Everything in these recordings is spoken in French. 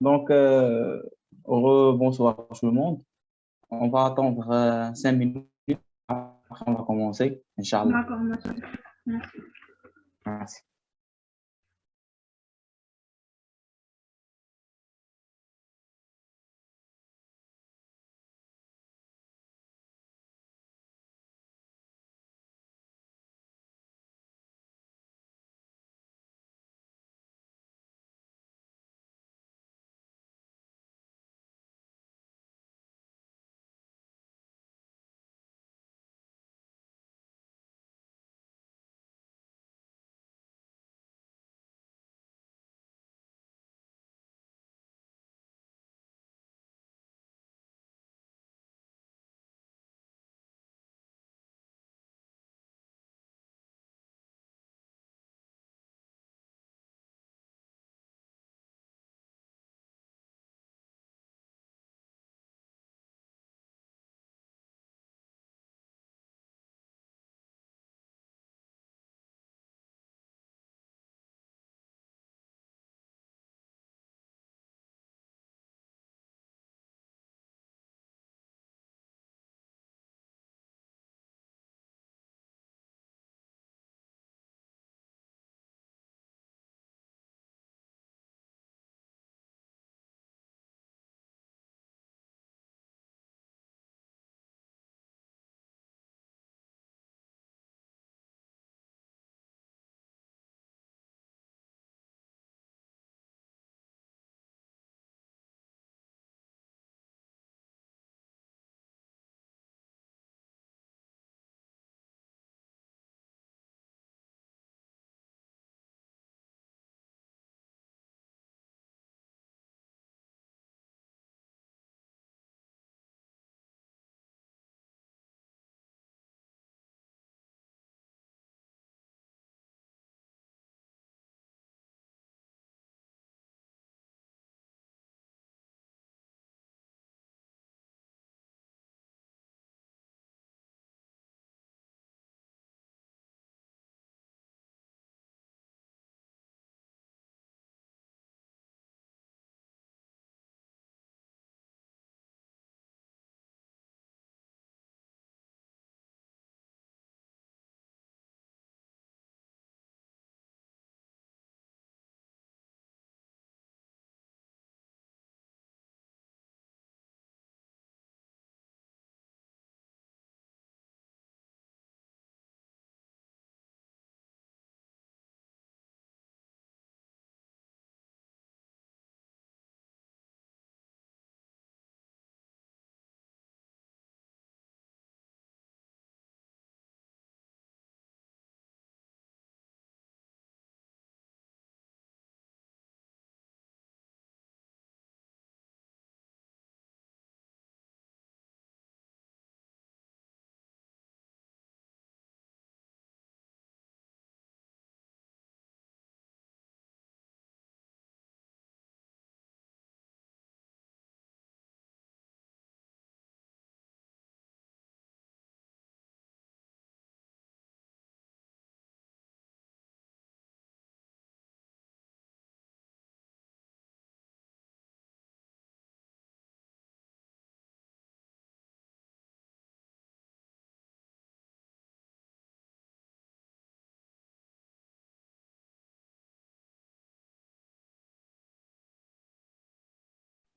Donc, bonsoir tout le monde. On va attendre 5 minutes. Après, on va commencer, Inch'Allah. D'accord, monsieur. Merci. Merci.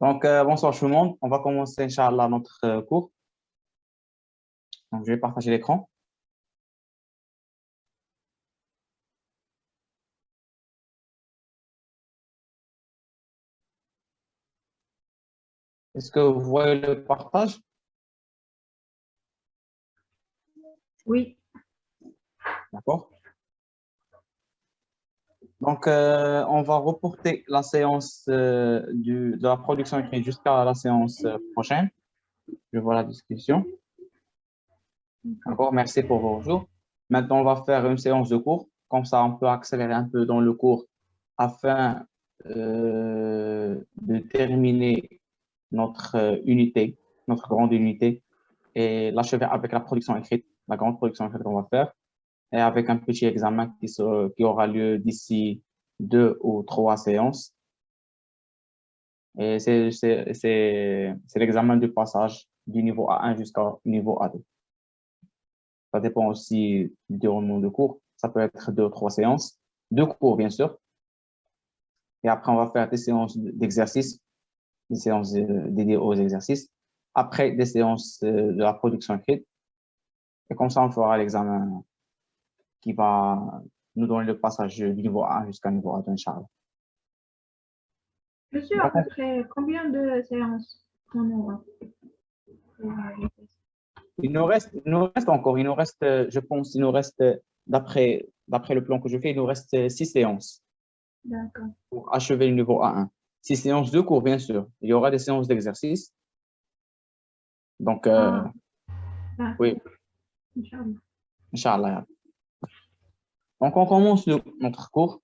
Donc, bonsoir tout le monde. On va commencer, Inch'Allah, notre cours. Donc, je vais partager l'écran. Est-ce que vous voyez le partage? Oui, D'accord. Donc, on va reporter la séance de la production écrite jusqu'à la séance prochaine. Je vois la discussion. D'accord, merci pour vos retours. Maintenant, on va faire une séance de cours. Comme ça, on peut accélérer un peu dans le cours afin de terminer notre unité, notre grande unité, et l'achever avec la production écrite, la grande production écrite qu'on va faire, et avec un petit examen qui aura lieu d'ici 2 ou 3 séances. Et c'est l'examen du passage du niveau A1 jusqu'au niveau A2. Ça dépend aussi du déroulement de cours. Ça peut être 2 ou 3 séances. 2 cours, bien sûr. Et après, on va faire des séances d'exercices, des séances dédiées aux exercices. Après, des séances de la production écrite. Et comme ça, on fera l'examen qui va nous donner le passage du niveau A jusqu'au niveau A2, Inch'Allah. Monsieur, à Donc, peu près combien de séances on aura pour les tests? il nous reste, je pense, il nous reste, d'après le plan que je fais, il nous reste 6 séances D'accord. pour achever le niveau A1. 6 séances de cours, bien sûr. Il y aura des séances d'exercice. Donc, Ah, d'accord. oui, Inch'Allah. Inch'Allah. Donc, on commence notre cours.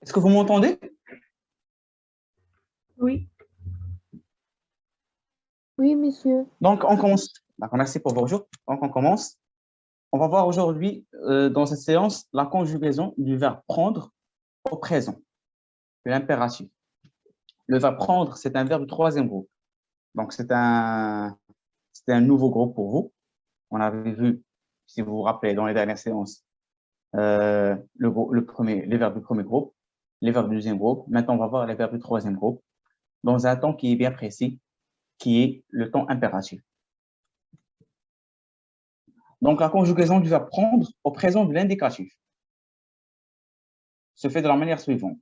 Est-ce que vous m'entendez? Oui. Oui, monsieur. Donc, on commence. D'accord, merci pour vos jours. Donc, on commence. On va voir aujourd'hui, dans cette séance, la conjugaison du verbe prendre au présent, de l'impératif. Le verbe prendre, c'est un verbe du troisième groupe. Donc, c'est un nouveau groupe pour vous. On avait vu, si vous vous rappelez, dans les dernières séances, les verbes du premier groupe, les verbes du deuxième groupe. Maintenant, on va voir les verbes du troisième groupe, dans un temps qui est bien précis, qui est le temps impératif. Donc, la conjugaison du verbe prendre au présent de l'indicatif se fait de la manière suivante.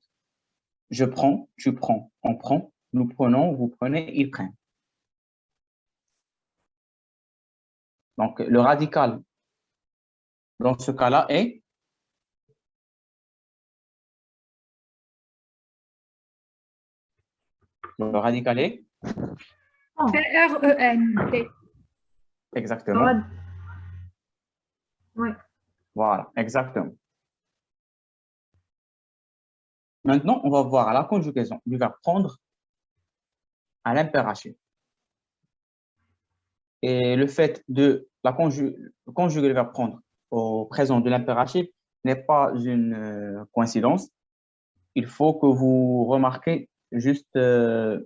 Je prends, tu prends, on prend, nous prenons, vous prenez, ils prennent. Donc, le radical dans ce cas-là est le radical est Oh, P-R-E-N-D. exactement. rad. Oui. Voilà, exactement. Maintenant, on va voir la conjugaison du verbe prendre à l'impératif. Et le fait de conjuguer le verbe prendre au présent de l'impératif n'est pas une coïncidence. Il faut que vous remarquez juste ce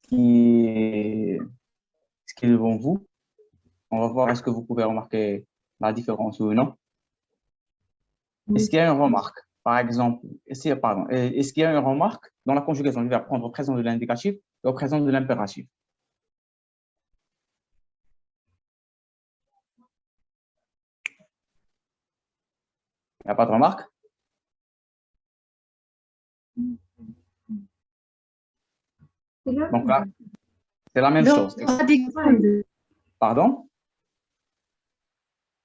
qui est devant vous. On va voir est-ce que vous pouvez remarquer la différence ou non. Est-ce qu'il y a une remarque, par exemple, est-ce qu'il y a une remarque dans la conjugaison du verbe prendre au présent de l'indicatif et au présent de l'impératif? Il n'y a pas de remarque? Donc là, c'est la même chose. Pardon?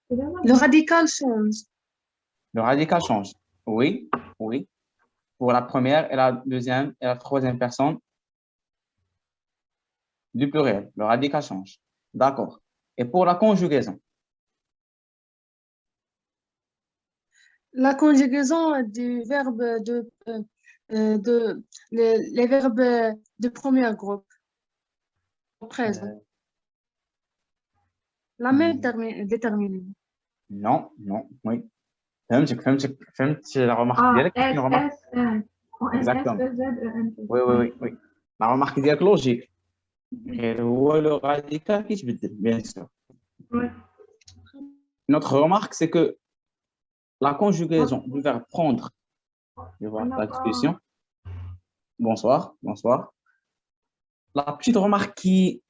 Le radical change. Le radical change. Oui, oui. Pour la première et la deuxième et la troisième personne du pluriel, le radical change. D'accord. Et pour la conjugaison? La conjugaison du verbe les verbes de premier groupe au présent. La même déterminée. Non, non, oui. فهمت la remarque Ah, ديالك c'est une remarque S-S-N. exactement. S-E-Z-E-N. Oui, oui, oui, oui. La remarque ديالك لوجيك. غير هو لو راديكال كيتبدل bien sûr. Oui. Notre remarque c'est que la conjugaison du verbe prendre, je vois la discussion. Bonsoir, bonsoir. La petite remarque qui est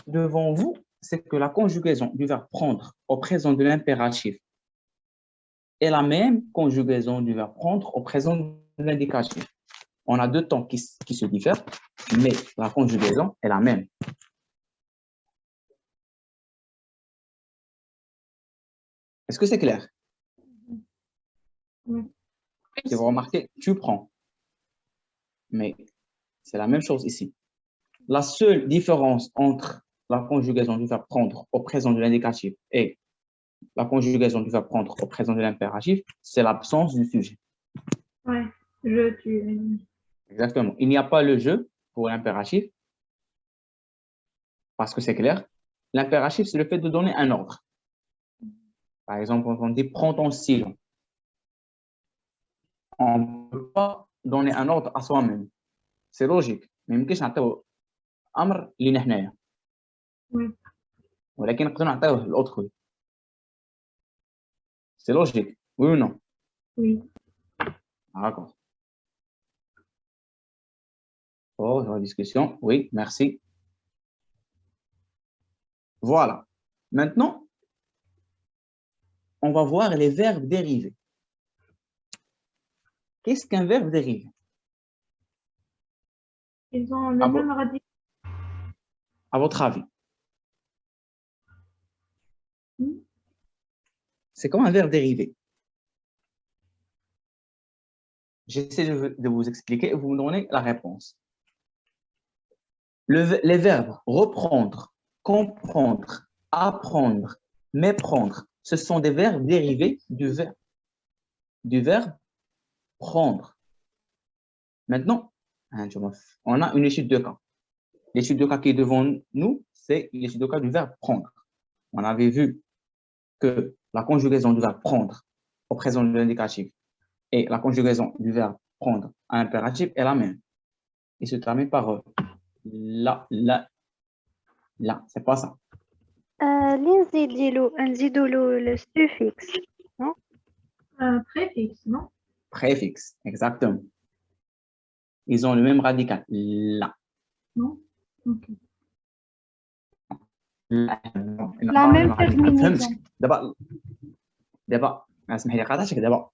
devant vous, c'est que la conjugaison du verbe prendre au présent de l'impératif est la même conjugaison du verbe prendre au présent de l'indicatif. On a 2 temps qui se diffèrent, mais la conjugaison est la même. Est-ce que c'est clair? Oui. Si vous remarquez, tu prends. Mais c'est la même chose ici. La seule différence entre la conjugaison du verbe prendre au présent de l'indicatif et la conjugaison du verbe prendre au présent de l'impératif, c'est l'absence du sujet. Ouais. Je, tu. Exactement. Il n'y a pas le je pour l'impératif, parce que c'est clair. L'impératif, c'est le fait de donner un ordre. Par exemple, quand on dit prends ton stylo, on ne peut pas donner un ordre à soi-même. C'est logique. Mais يمكنش نعطيو امر لينا حنايا. Oui. ولكن نقدروا نعطيوه للاوتروي. C'est logique. Oui ou non? Oui. D'accord. Oh, la discussion. Oui, merci. Voilà. Maintenant, on va voir les verbes dérivés. Qu'est-ce qu'un verbe dérivé? Ils ont le À, même radical. à votre avis, c'est comme un verbe dérivé. J'essaie de vous expliquer et vous me donnez la réponse. Les verbes reprendre, comprendre, apprendre, méprendre, ce sont des verbes dérivés du verbe prendre. Maintenant, on a une étude de cas. L'étude de cas qui est devant nous, c'est l'étude de cas du verbe prendre. On avait vu que la conjugaison du verbe prendre au présent de l'indicatif et la conjugaison du verbe prendre à l'impératif est la même. Il se termine par la, c'est pas ça. نزيدو le suffixe, non? Préfixe, non? Préfixe, exactement. Ils ont le même radical, la. Non? Ok. La même terminaison. دابا اسمح لي قاطعتك دابا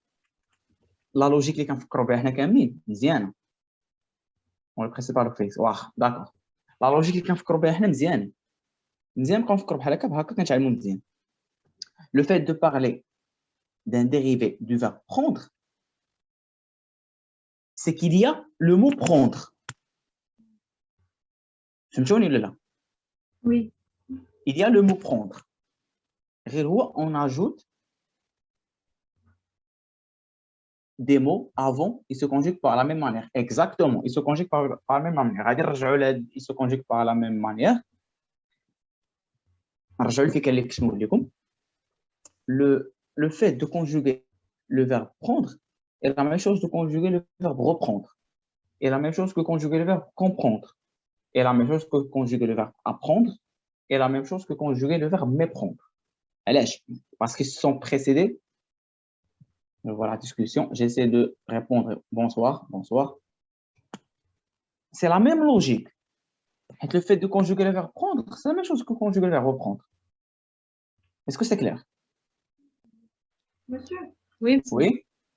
لا لوجيك اللي كنفكروا بها حنا كاملين مزيانه اون بريسي با لو فيكس واخا داكور لا لوجيك اللي كنفكروا بها حنا مزيانه نبقاو نفكروا بحال هكا كنتعلموا مزيان le fait de parler d'un dérivé du verbe prendre c'est qu'il y a le mot prendre فهمتوني ولا لا Oui. il y a le mot prendre غير هو on ajoute des mots avant, ils se conjuguent par la même manière. Exactement, ils se conjuguent par la même manière. Ils se conjuguent par la même manière. Le fait de conjuguer le verbe prendre est la même chose que conjuguer le verbe reprendre. Et la même chose que conjuguer le verbe comprendre. Et la même chose que conjuguer le verbe apprendre. Et la même chose que conjuguer le verbe méprendre. Parce qu'ils sont précédés. Voilà la discussion. J'essaie de répondre bonsoir, bonsoir. C'est la même logique. Le fait de conjuguer le verbe prendre, c'est la même chose que conjuguer le verbe reprendre. Est-ce que c'est clair? Monsieur? Oui. Oui?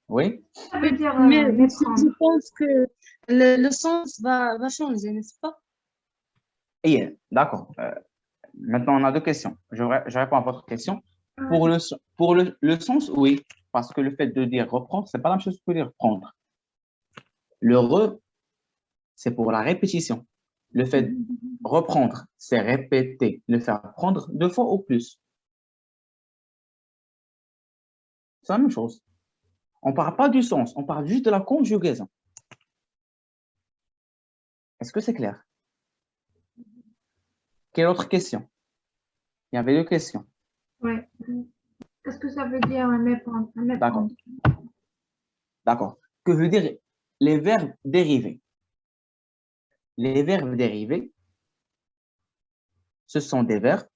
Oui? Ça veut dire Mais méprendre. je pense que le sens va changer, n'est-ce pas? Yeah, d'accord. Maintenant, on a deux questions. Je réponds à votre question. Pour le sens, oui. Parce que le fait de dire reprendre, c'est pas la même chose que dire prendre. Le re, c'est pour la répétition. Le fait de reprendre, c'est répéter. Le faire prendre 2 fois ou plus. C'est la même chose. On ne parle pas du sens, on parle juste de la conjugaison. Est-ce que c'est clair? Quelle autre question? Il y avait deux questions. Oui. Qu'est-ce que ça veut dire méprendre? D'accord. D'accord. Que veut dire les verbes dérivés? Les verbes dérivés, ce sont des verbes.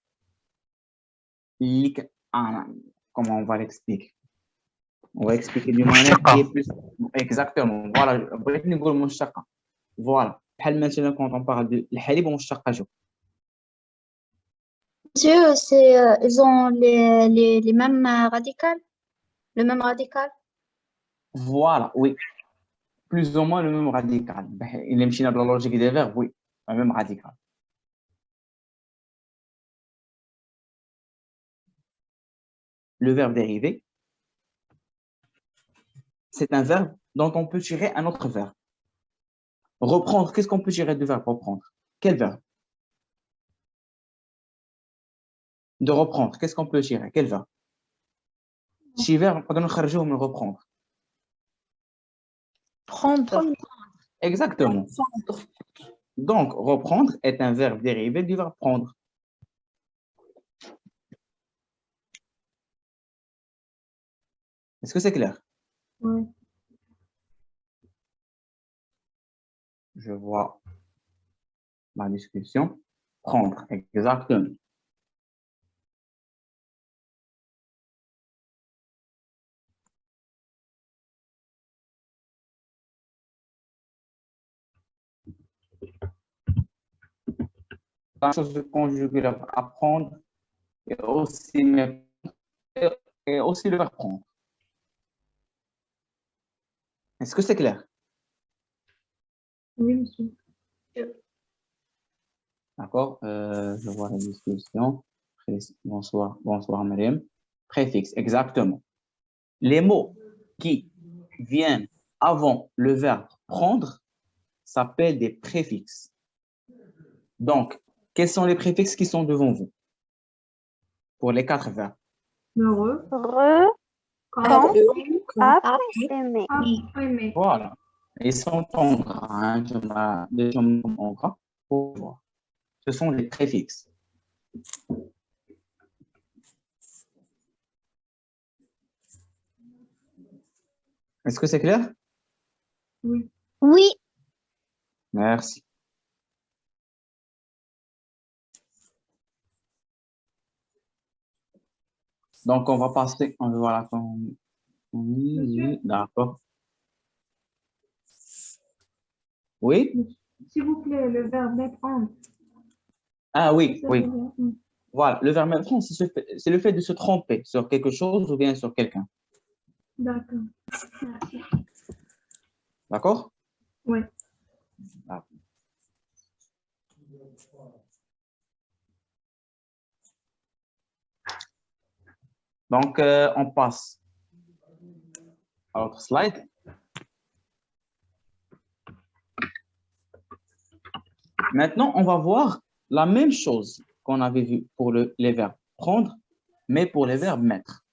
Comment on va l'expliquer? On va expliquer d'une manière qui est plus. Exactement. Voilà. Voilà. Maintenant, quand on parle de الحليب ومشتقة جو. Monsieur, ils ont les mêmes radicales, le même radical. Voilà, oui. Plus ou moins le même radical. Il est dans la logique des verbes, oui. Le même radical. le verbe dérivé, c'est un verbe dont on peut tirer un autre verbe. Reprendre, qu'est-ce qu'on peut tirer du verbe reprendre? Quel verbe? De reprendre, qu'est-ce qu'on peut tirer? Quel verbe? شي verbe نقدروا نخرجوه من reprendre. Prendre. Exactement. Donc, reprendre est un verbe dérivé du verbe prendre. Est-ce que c'est clair? Oui. Je vois ma discussion. Prendre, exactement. La chose de conjuguer le verbe apprendre et aussi, et aussi le verbe prendre. Est-ce que c'est clair? Oui, monsieur. D'accord, je vois la discussion. Bonsoir, bonsoir, Mariam. Préfixe, exactement. Les mots qui viennent avant le verbe prendre s'appellent des préfixes. Donc, quels sont les préfixes qui sont devant vous pour les 4 verbes? Heureux. Re, Quand. ap, aimer. Aimer. Voilà. Ils sont en gras, hein, en gras pour voir. Ce sont les préfixes. Est-ce que c'est clair? Oui. Oui. Merci. Donc, on va passer, on va voir la oui, d'accord. Oui? S'il vous plaît, le verbe méprendre. Ah oui, Ça oui. veut dire- Voilà, le verbe méprendre, c'est le fait de se tromper sur quelque chose ou bien sur quelqu'un. D'accord. Merci. D'accord? Oui. Ah. Donc, on passe à l'autre slide. Maintenant, on va voir la même chose qu'on avait vu pour les verbes prendre, mais pour les verbes mettre.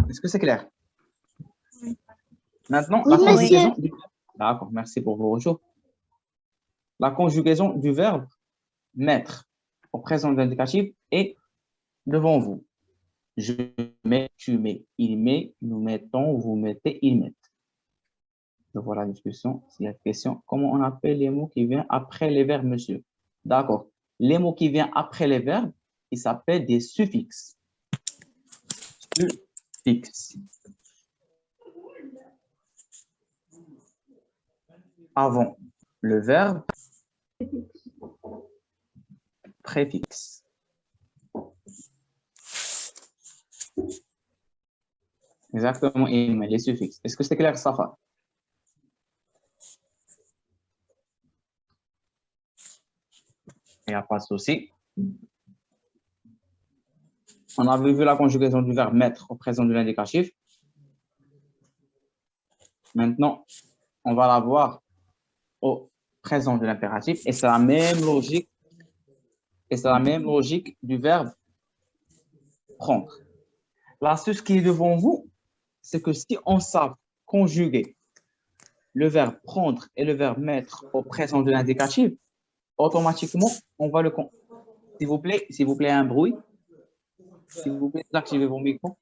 Est-ce que c'est clair? Oui. Maintenant, Oui, la monsieur. conjugaison du... D'accord, merci pour vos retours. La conjugaison du verbe mettre au présent de l'indicatif est devant vous. Je mets, tu mets, il met, nous mettons, vous mettez, ils mettent. Je vois la discussion. S'il y a une question, comment on appelle les mots qui viennent après les verbes, monsieur? D'accord. Les mots qui viennent après les verbes, ils s'appellent des suffixes. Suffixes. Avant le verbe, préfixe. Exactement, les suffixes. Est-ce que c'est clair, Safa? Il n'y a pas de souci. On avait vu la conjugaison du verbe mettre au présent de l'indicatif. Maintenant, on va la voir au présent de l'impératif et c'est la même logique. Et c'est la même logique du verbe prendre. L'astuce qui est devant vous, c'est que si on sait conjuguer le verbe prendre et le verbe mettre au présent de l'indicatif, automatiquement, on va le... S'il vous plaît, un bruit. S'il vous plaît, activez vos micros.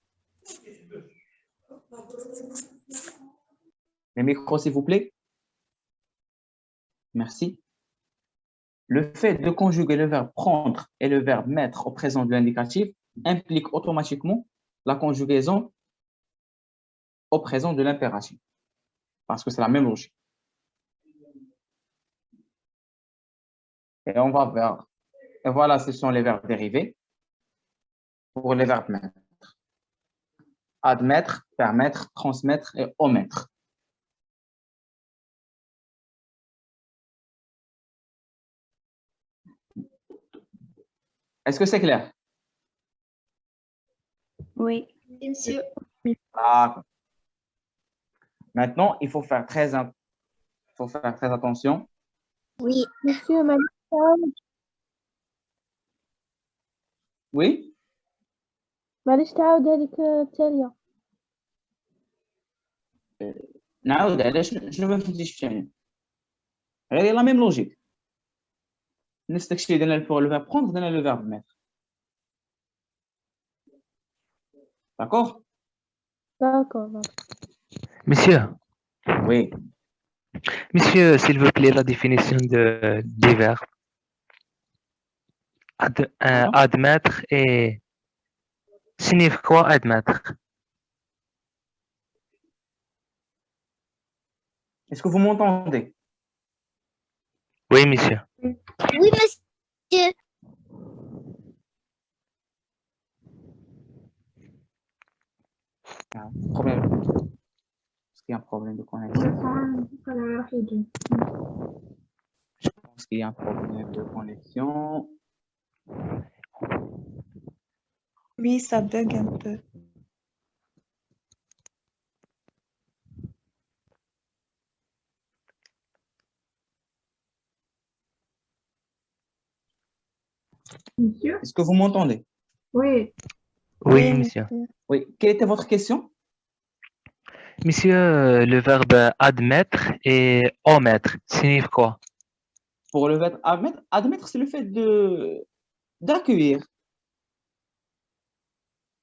Les micros, s'il vous plaît. Merci. Le fait de conjuguer le verbe prendre et le verbe mettre au présent de l'indicatif implique automatiquement la conjugaison au présent de l'impératif. Parce que c'est la même logique. Et on va vers... Et voilà, ce sont les verbes dérivés pour les verbes mettre. Admettre, permettre, transmettre et omettre. Est-ce que c'est clair? Oui. Monsieur. D'accord. Maintenant, il faut faire très attention. Oui. Monsieur, Oui? معلش تعاود هذيك التالية. نعاود علاش شنو ما فهمتيش فيها غير لا ميم لوجيك نفس داكشي اللي درنا pour le verbe prendre درنا le verbe mettre. D'accord? D'accord. Monsieur, Oui. monsieur, s'il vous plaît, la définition des verbes. Admettre et signifie quoi admettre? Est-ce que vous m'entendez? Oui, monsieur. Oui, monsieur. Problème. Est-ce qu'il y a un problème de connexion? Je pense qu'il y a un problème de connexion. Oui, ça bug un peu. Monsieur? Est-ce que vous m'entendez? Oui. Oui, monsieur. Oui. Quelle était votre question? Monsieur, le verbe admettre et omettre signifie quoi? Pour le verbe admettre, c'est le fait d'accueillir.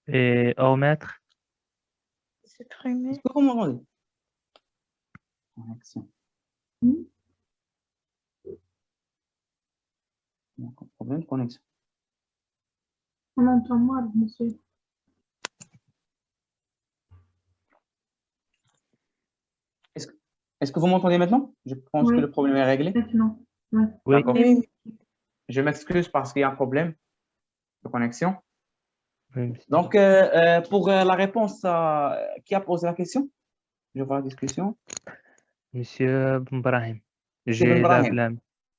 Et omettre? Supprimer. Est-ce que vous m'entendez? Connexion. Hmm? Donc, problème de connexion. On entend mal, monsieur. Est-ce que vous m'entendez maintenant? Je pense que Oui. le problème est réglé. Maintenant. Ouais. Oui. D'accord. Oui, Je m'excuse parce qu'il y a un problème de connexion. Oui, monsieur. Donc, pour la réponse qui a posé la question? Je vois la discussion. Monsieur Brahim. C'est J'ai Ben la Brahim. blâme.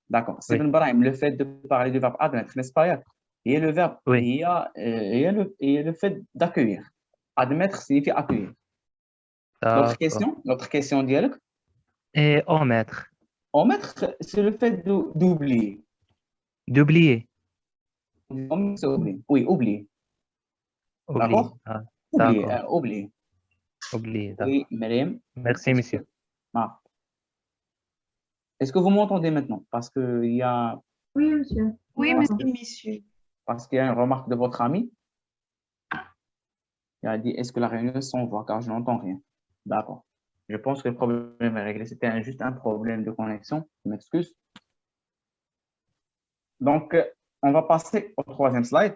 D'accord. C'est Oui. Ben Brahim, le fait de parler du verbe admettre, n'est-ce pas? Il y a le verbe, Oui. il y a le fait d'accueillir. Admettre signifie accueillir. L'autre D'accord. question dialogue. Et omettre? Omettre, c'est le fait d'oublier. D'oublier. Omettre, c'est oublier. Oui, oublier. Oublier. D'accord? Ah, Oublier, d'accord. oublier. Oublier. D'accord. Oui, Mariam. Merci, monsieur. Ah. Est-ce que vous m'entendez maintenant? Parce qu'il y a, Oui, monsieur. oui, On monsieur, entend. monsieur. parce qu'il y a une remarque de votre ami. Il a dit, est-ce que la réunion s'envoie? Car je n'entends rien. D'accord. Je pense que le problème est réglé. C'était juste un problème de connexion. Je m'excuse. Donc, on va passer au troisième slide,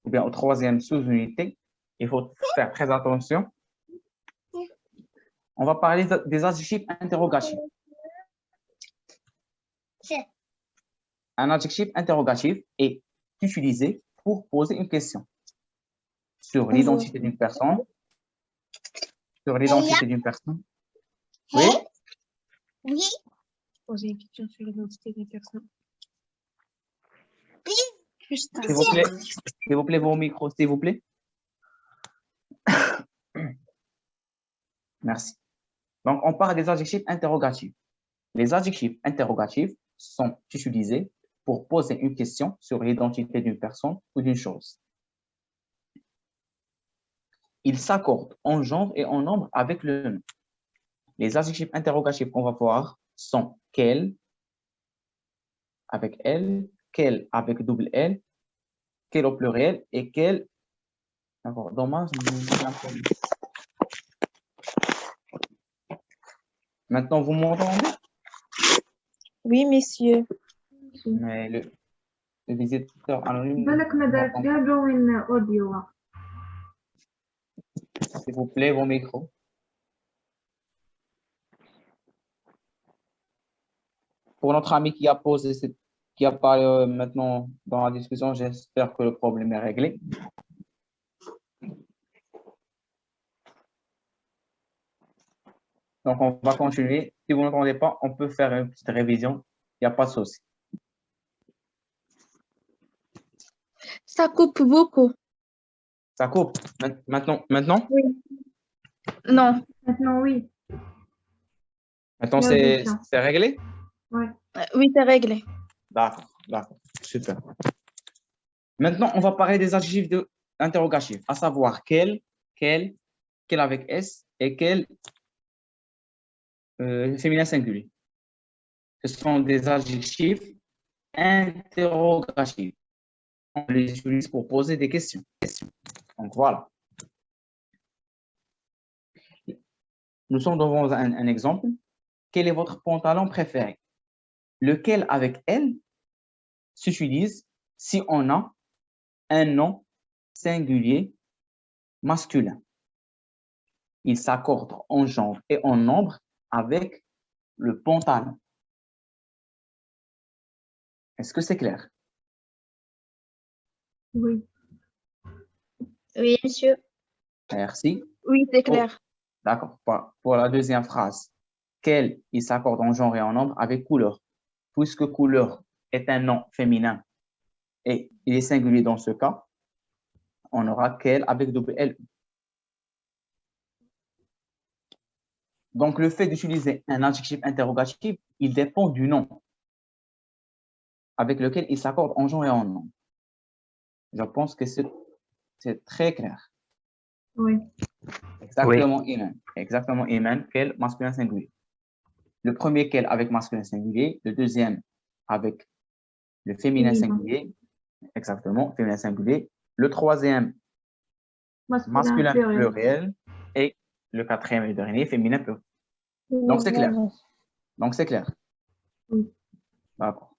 ou bien au troisième sous-unité. Il faut faire très attention. On va parler des adjectifs interrogatifs. Un adjectif interrogatif est utilisé pour poser une question sur l'identité d'une personne. Sur l'identité d'une personne. Oui? Oui. Poser une question sur l'identité des personnes. Putain. S'il vous plaît, vos micros, s'il vous plaît. Merci. Donc, on parle des adjectifs interrogatifs. Les adjectifs interrogatifs sont utilisés pour poser une question sur l'identité d'une personne ou d'une chose. Ils s'accordent en genre et en nombre avec le nom. Les adjectifs interrogatifs qu'on va voir sont quel avec L, quel avec double L, quel au pluriel et quel. D'accord, dommage. Maintenant, vous m'entendez? Oui, monsieur. Mais le visiteur anonyme. بالك ما دارت كاع جوين اوديو. S'il vous plaît, vos micros. Pour notre ami qui a posé, qui a parlé maintenant dans la discussion, j'espère que le problème est réglé. Donc, on va continuer. Si vous n'entendez pas, on peut faire une petite révision. Il n'y a pas de souci. Ça coupe beaucoup. Ça coupe. Maintenant, Oui. Non. Maintenant, oui. maintenant Il y a c'est audition. c'est réglé? Ouais. Oui, c'est réglé. D'accord, d'accord. Super. Maintenant, on va parler des adjectifs interrogatifs, à savoir quel avec S et quel féminin singulier. Ce sont des adjectifs interrogatifs. On les utilise pour poser des questions. Donc voilà. Nous sommes devant un exemple. Quel est votre pantalon préféré? Lequel avec elle s'utilise si on a un nom singulier masculin. Il s'accorde en genre et en nombre avec le pantalon. Est-ce que c'est clair? Oui. Oui, monsieur. Merci. Oui, c'est clair. D'accord. Pour la deuxième phrase, quel il s'accorde en genre et en nombre avec couleur. Puisque couleur est un nom féminin et il est singulier dans ce cas, on aura quel avec double L. Donc, le fait d'utiliser un adjectif interrogatif, il dépend du nom avec lequel il s'accorde en genre et en nombre. Je pense que c'est très clair. Oui. Exactement, Iman. Exactement, Iman, quel masculin singulier. Le premier quel avec masculin singulier, le deuxième avec le féminin singulier, exactement, féminin singulier. Le troisième, masculin pluriel. Et le quatrième et dernier, féminin pluriel. Donc, c'est clair. Donc, c'est clair. Oui. D'accord.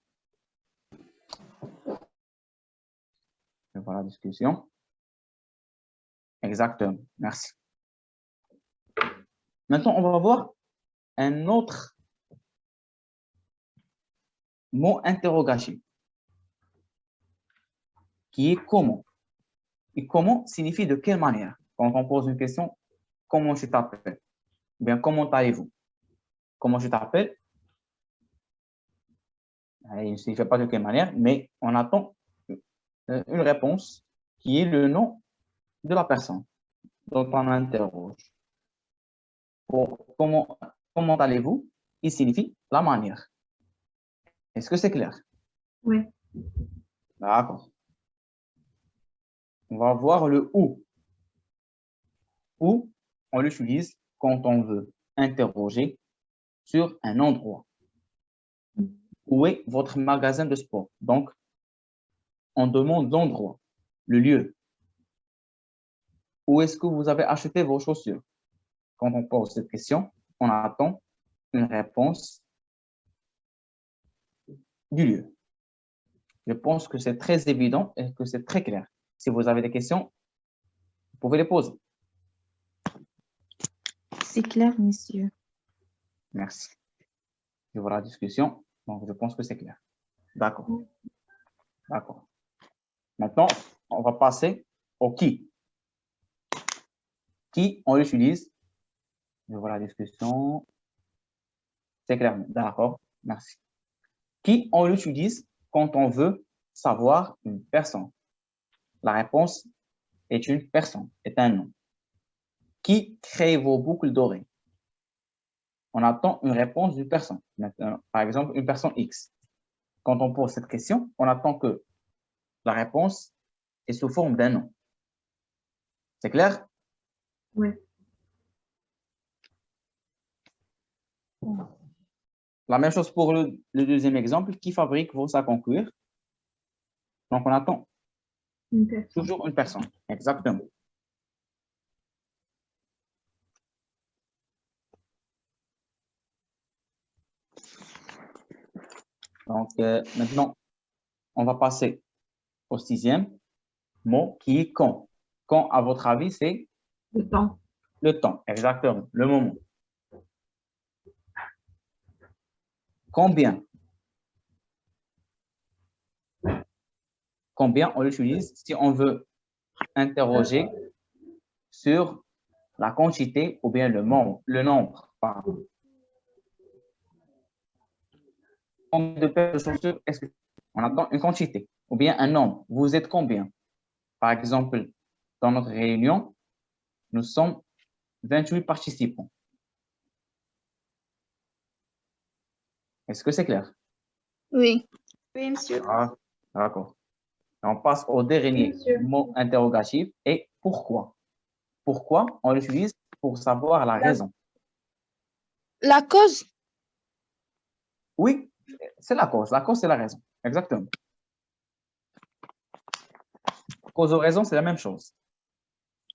Voilà la discussion. Exactement. Merci. Maintenant, on va voir un autre mot interrogatif qui est comment. Et comment signifie de quelle manière? Quand on pose une question, comment je t'appelle? Bien, comment allez-vous? Comment je t'appelle? Il ne signifie pas de quelle manière, mais on attend une réponse qui est le nom de la personne dont on interroge. Pour comment allez-vous? Il signifie la manière. Est-ce que c'est clair? Oui. D'accord. On va voir le où. Où on l'utilise quand on veut interroger sur un endroit. Où est votre magasin de sport? Donc, on demande l'endroit, le lieu. Où est-ce que vous avez acheté vos chaussures? Quand on pose cette question, on attend une réponse du lieu. Je pense que c'est très évident et que c'est très clair. Si vous avez des questions, vous pouvez les poser. C'est clair, monsieur. Merci. Je vois la discussion, donc je pense que c'est clair. D'accord. D'accord. Maintenant, on va passer au qui. Qui, on l'utilise. Je vois la discussion. C'est clair. D'accord. Merci. Qui, on l'utilise quand on veut savoir une personne. La réponse est une personne, est un nom. Qui crée vos boucles d'oreilles? On attend une réponse d'une personne. Maintenant, par exemple, une personne X. Quand on pose cette question, on attend que la réponse est sous forme d'un nom. C'est clair? Oui. La même chose pour le deuxième exemple. Qui fabrique vos sacs en cuir? Donc, on attend Une personne. toujours une personne. Exactement. Donc, maintenant, on va passer au sixième mot qui est quand. Quand, à votre avis, c'est Le temps. le temps. Exactement. Le moment. Combien? Combien on l'utilise si on veut interroger sur la quantité ou bien le nombre. Pardon. Combien de paires de chaussures est-ce qu'on attend une quantité ou bien un nombre? Vous êtes combien? Par exemple, dans notre réunion, nous sommes 28 participants. Est-ce que c'est clair? Oui. Oui, monsieur. Ah, d'accord. On passe au dernier Monsieur. mot interrogatif. Et pourquoi? Pourquoi on l'utilise? Pour savoir la raison. La cause? Oui, c'est la cause. La cause, c'est la raison. Exactement. Cause ou raison, c'est la même chose.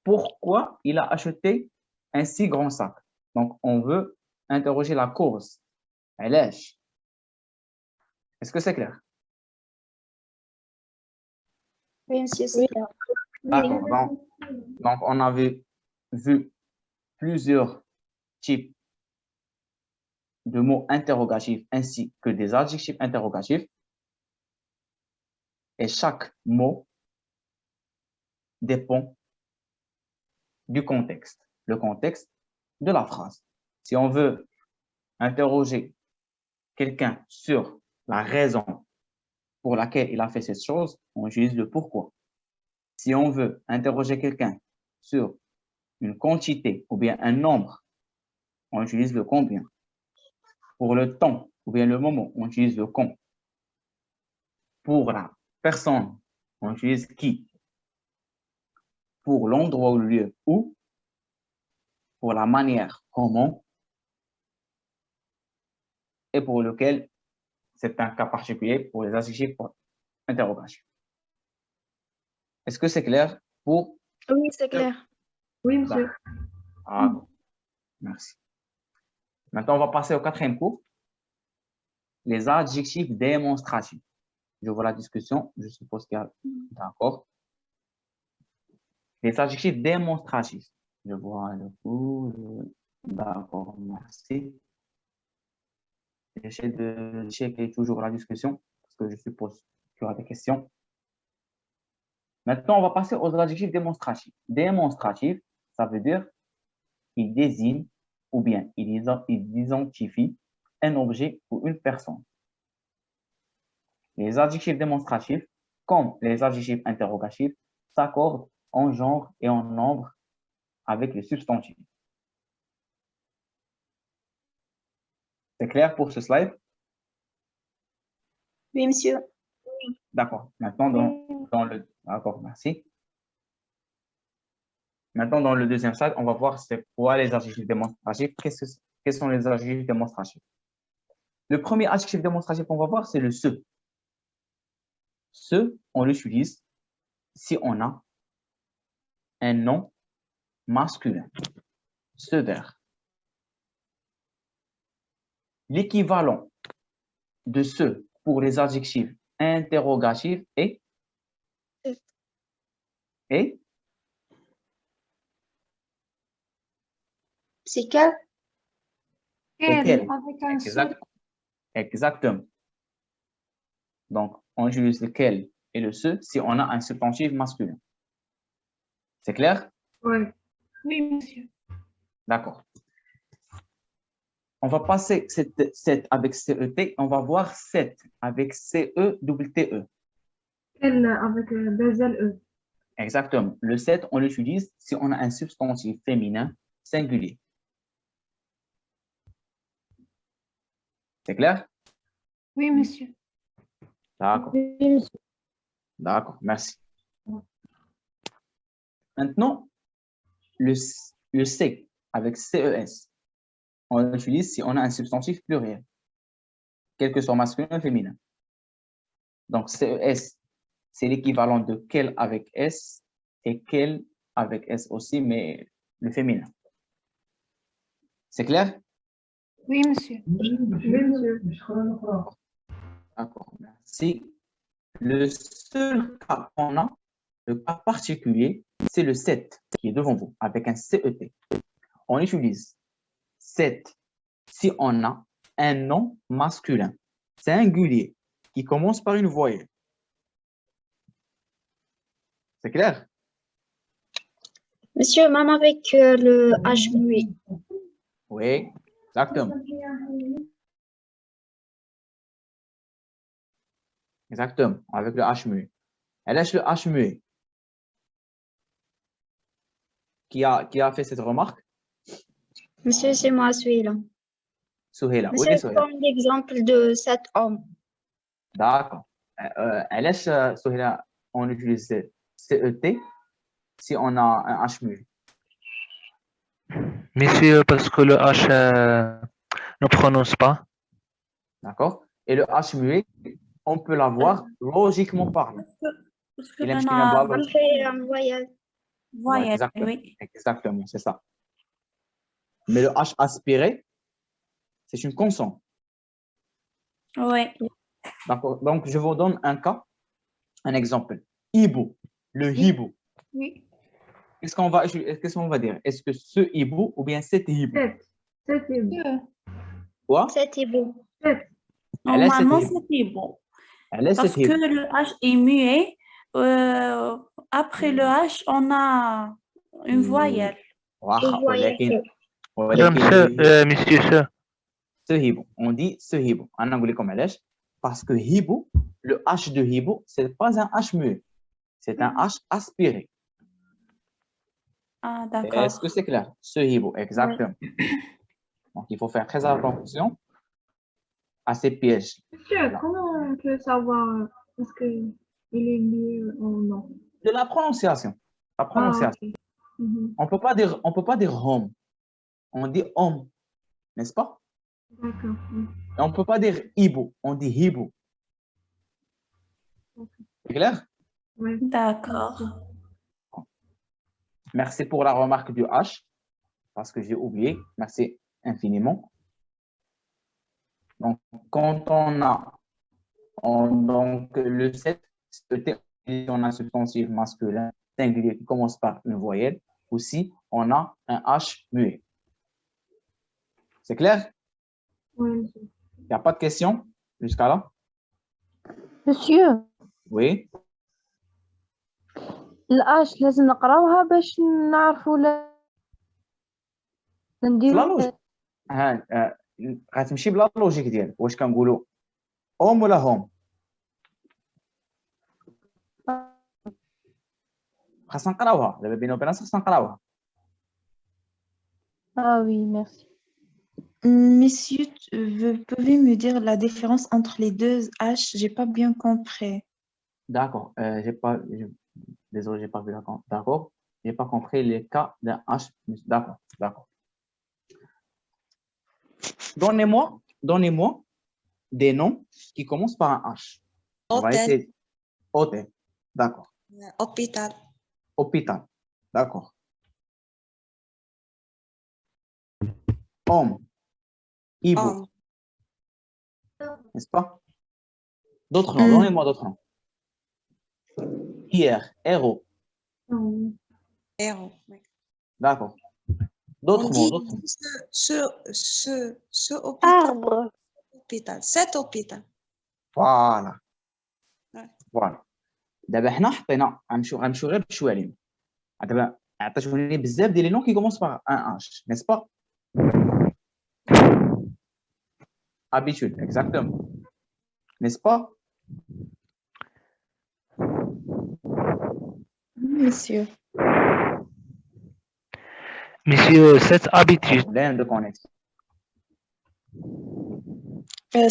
Pourquoi il a acheté un si grand sac? Donc, on veut interroger la cause. Est-ce que c'est clair? Oui, monsieur, c'est clair. D'accord. Donc, on avait vu plusieurs types de mots interrogatifs ainsi que des adjectifs interrogatifs. Et chaque mot dépend du contexte, le contexte de la phrase. Si on veut interroger quelqu'un sur la raison pour laquelle il a fait cette chose, on utilise le pourquoi. Si on veut interroger quelqu'un sur une quantité ou bien un nombre, on utilise le combien. Pour le temps ou bien le moment, on utilise le quand. Pour la personne, on utilise qui. Pour l'endroit ou le lieu où. Pour la manière comment. Et pour lequel c'est un cas particulier pour les adjectifs interrogatifs. Est-ce que c'est clair pour... Oui, c'est clair. Oui, monsieur. Ah, merci. Maintenant, on va passer au quatrième cours. Les adjectifs démonstratifs. Je vois la discussion. Je suppose qu'il y a... D'accord. Les adjectifs démonstratifs. Je vois le cours. D'accord, merci. J'essaie de checker toujours la discussion parce que je suppose qu'il y aura des questions. Maintenant, on va passer aux adjectifs démonstratifs. Démonstratif, ça veut dire il désigne ou bien il identifie un objet ou une personne. Les adjectifs démonstratifs, comme les adjectifs interrogatifs, s'accordent en genre et en nombre avec les substantifs. C'est clair pour ce slide? Oui, monsieur. D'accord. Maintenant, dans le... D'accord, merci. Maintenant, dans le deuxième slide, on va voir c'est quoi les adjectifs démonstratifs. Quels sont les adjectifs démonstratifs? Le premier adjectif démonstratif qu'on va voir, c'est le ce. Ce, on l'utilise si on a un nom masculin. Ce vers. L'équivalent de ce pour les adjectifs interrogatifs est C'est quel? Quel, avec un seul. Exactement. Donc, on utilise lequel et le ce si on a un substantif masculin. C'est clair? Oui. Oui, monsieur. D'accord. On va passer 7 avec CET. On va voir 7 avec CEWTE. Quel avec deux L-E. Exactement. Le 7, on l'utilise si on a un substantif féminin singulier. C'est clair? Oui, monsieur. D'accord. Oui, monsieur. D'accord, merci. Maintenant, le C avec CES, on l'utilise si on a un substantif pluriel, quel que soit masculin ou féminin. Donc, CES, c'est l'équivalent de quel avec S et quel avec S aussi, mais le féminin. C'est clair? Oui, monsieur. Oui, monsieur. D'accord, merci. Le seul cas qu'on a, le cas particulier, c'est le 7 qui est devant vous, avec un CET. On utilise 7 si on a un nom masculin, singulier, qui commence par une voyelle. C'est clair? Monsieur, même avec le H muet. Oui, exactement. Exactement, avec le H muet. Elle laisse le H muet. qui a fait cette remarque? Monsieur, c'est moi celui-là. Souheila. Oui, Monsieur, Souheila. comme l'exemple de cet homme. D'accord. علاش Souheila, on utilise CET si on a un H muet? Monsieur, parce que le H ne prononce pas. D'accord? Et le H muet, on peut l'avoir logiquement parlant. Parce que Il aime on ce qu'il aime a voir. On fait un voyage. Ouais, voyelle, exactement. oui. Exactement, c'est ça. Mais le H aspiré, c'est une consonne. Oui. D'accord? Donc, je vous donne un cas, un exemple. Hibou, le hibou. Oui. Qu'est-ce qu'on va dire? Est-ce que ce hibou ou bien cet hibou? C'est bon. Quoi? C'était beau. Normalement, cet hibou. c'était bon. Elle est Parce cet hibou. que le H est muet. Après le H, on a une voyelle. واخا voyage. Madame, monsieur, ce hibou. On dit ce hibou. En anglais comme علاش? Parce que hibou, le H de hibou, c'est pas un H muet. C'est un H aspiré. Ah, Est-ce d'accord. que c'est clair? Ce hibou, exactement. Donc, il faut faire très attention à ces pièges. Monsieur, comment on peut savoir est-ce qu'il est mieux ou non? De la prononciation. La Ah, prononciation. ok. Mhm. On peut pas dire home. On dit homme, n'est-ce pas? D'accord. Oui. Et on peut pas dire hibou. On dit hibou. C'est clair? Oui. D'accord. Merci pour la remarque du H, parce que j'ai oublié. Merci infiniment. Donc, quand on a donc, le 7, on a un substantif masculin singulier qui commence par une voyelle. Aussi, on a un H muet. C'est clair? Oui, monsieur. Il n'y a pas de questions jusqu'à là? Monsieur, Oui. الآش لازم نقراوها باش نعرفوا لا نديروا لوجيك. غتمشي بلا لوجيك ديالك. واش كنقولوا اوم ولا هوم؟ خاصنا نقراوها دابا بيني وبين خاصنا نقراوها. Ah oui, merci. Monsieur, vous pouvez me dire la différence entre les deux H? J'ai pas bien compris. D'accord. Désolé, j'ai pas vu la compte. D'accord. J'ai pas compris les cas d'un H. D'accord. D'accord. Donnez-moi des noms qui commencent par un H. On va Hôtel, essayer. Hôtel. D'accord. hôpital, Hôpital. D'accord. Homme. Hibou. homme, N'est-ce pas? D'autres noms. Donnez-moi d'autres noms. Pierre. Héros. Non. héros. Oui. D'accord. On D'autres mots. dit D'autres mots. ce hôpital, Arbre. hôpital, cet hôpital. Voilà. Ouais. Voilà. دابا حنا حطينا غنمشيو غير بشويه عليهم. دابا عطيتوني بزاف ديال لي نون كي كومونس باغ ان اش نيس با habitude exactement n'est-ce pas? Monsieur. Monsieur, cette habitude. Problème de connexion.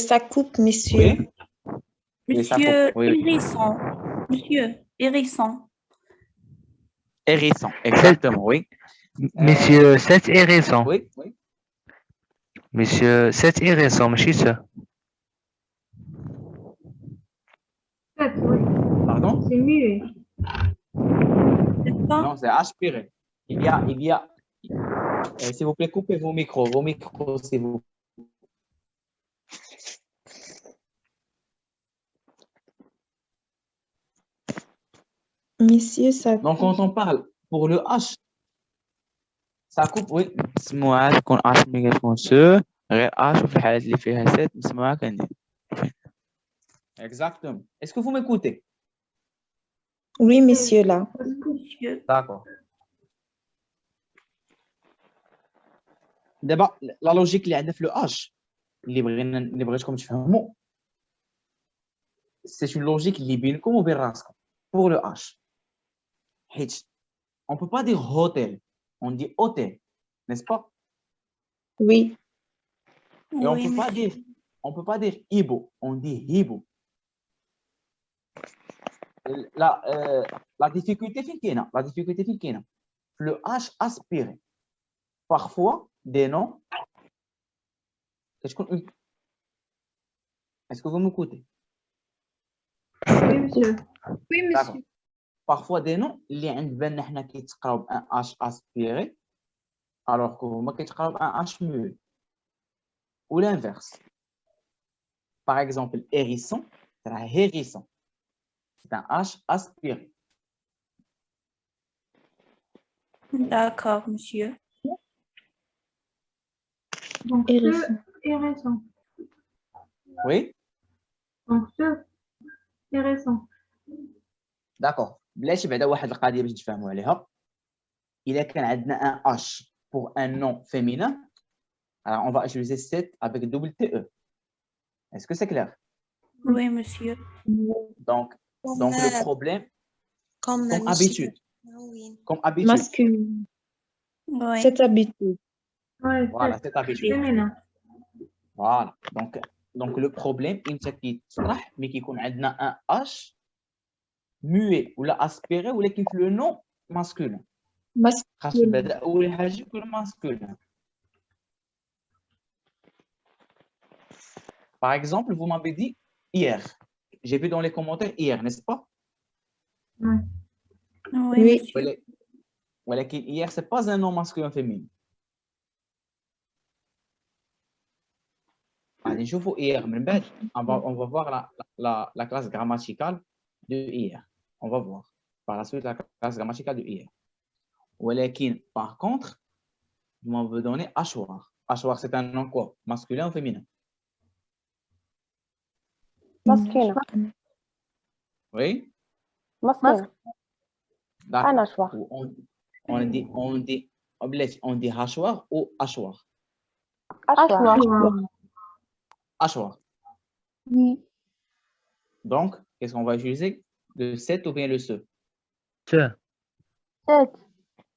Ça coupe, monsieur. Oui. Oui, ça Monsieur coupe. Oui, oui. Hérisson. Monsieur Hérisson. Hérisson, exactement, oui. Monsieur, cette est récent. Oui, oui. Monsieur, cette est récent, ماشي ça. Peut-être, oui. Pardon? C'est mieux. C'est ça? Non, c'est aspiré. Il y a s'il vous plaît, coupez vos micros, s'il vous plaît. Monsieur, ça Donc, quand on parle pour le H, ça coupe, oui. مسموعة تكون اش ملي كتكون سو غير اش وفي الحالات اللي فيها سات مسموعة كندير. Exactement. Est-ce que vous m'écoutez? Oui, monsieur, là. Monsieur. D'accord. دابا لا لوجيك اللي عندنا في لو اش اللي بغيتكم تفهموا سي اون لوجيك اللي بينكم وبين راسكم pour le H حيت on peut pas dire hôtel On dit hôtel, n'est-ce pas? Oui. Et on Oui, peut pas monsieur. dire, on peut pas dire ibo, on dit hibo. La difficulté في كاينة, la difficulté في كاينة. Le H aspiré. Parfois, des noms. Est-ce que vous m'écoutez? Oui, monsieur. Oui, D'accord. monsieur. Parfois, des noms اللي عند بالنا حنا كيتقراو ب un H aspiré, alors que هما كيتقراو ب un H muet. Ou l'inverse. Par exemple, hérisson, c'est un hérisson. C'est un H aspiré. D'accord, monsieur. Donc, Hérisson. ce est récent. Oui? Donc, ce est récent. D'accord. بلاش بعدا واحد القضيه باش نتفاهموا عليها. إذا كان عندنا un H pour un nom féminin, alors on va utiliser 7 avec double TE. Est-ce que c'est clair? Oui, monsieur. Donc le problème, comme comme habitude, oui. comme habitude. Masculin. Oui. Cette habitude. Ouais, Voilà, cette habitude. féminin. Voilà. Donc le problème, انت كيتصلح ملي كيكون عندنا un H muet ولا aspiré ولكن في le nom masculin. خاص Masculin. بعدا أول حاجة يكون masculin. Par exemple, vous m'avez dit hier. J'ai vu dans les commentaires hier, n'est-ce pas? Ouais. Oui, Oui. monsieur. ولكن hier, ce n'est pas un nom masculin féminin. Allez, نشوفوا hier من بعد. On va voir la classe grammaticale de hier. On va voir par la suite la classe grammaticale de hier. ولكن par contre, vous m'avez donné Ashwar. Ashwar, c'est un nom quoi? Masculin ou féminin? مسكينة Oui? مسكينة D'accord. أنا شوار On dit Hashwar ou Ashwar? أشوار Ashwar. Oui. Donc, qu'est-ce qu'on va utiliser? Le 7 ou bien le se? Ce. 7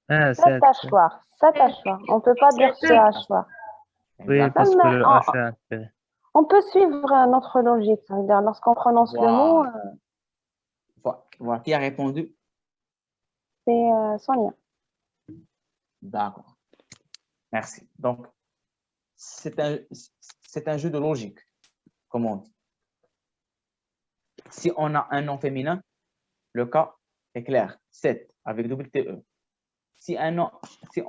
Ah, 7 7. أشوار 7 أشوار on peut pas dire ce أشوار Oui, Exactement. parce que Même le en- H est aspiré. on peut suivre notre logique, ça veut dire lorsqu'on prononce le mot, Voilà. Qui a répondu? c'est Sonia. D'accord. Merci. Donc, c'est un jeu de logique, comme on dit. Si on a un nom féminin, le cas est clair. 7 avec double TE. Si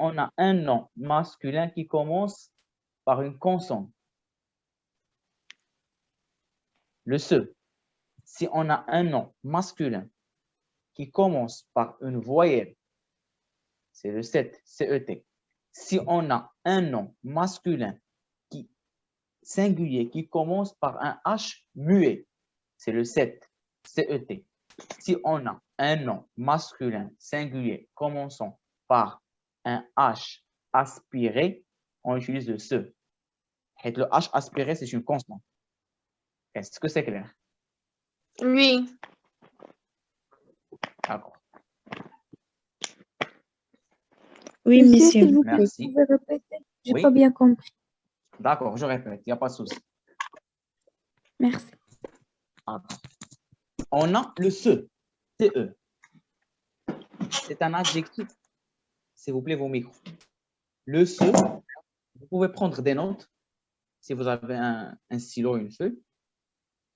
on a un nom masculin qui commence par une consonne, le se. Si on a un nom masculin qui commence par une voyelle, c'est le 7, CET. Si on a un nom masculin singulier qui commence par un H muet, c'est le 7, CET. Si on a un nom masculin singulier commençant par un H aspiré, on utilise le se. Et le H aspiré, c'est une constante. Est-ce que c'est clair? Oui. D'accord. Oui, Monsieur, monsieur. s'il vous plaît, Merci. vous pouvez répéter? J'ai Oui. pas bien compris. D'accord, je répète, il n'y a pas de souci. Merci. On a le se, CE. C'est un adjectif. S'il vous plaît, vos micros. Le se, vous pouvez prendre des notes si vous avez un stylo, une feuille.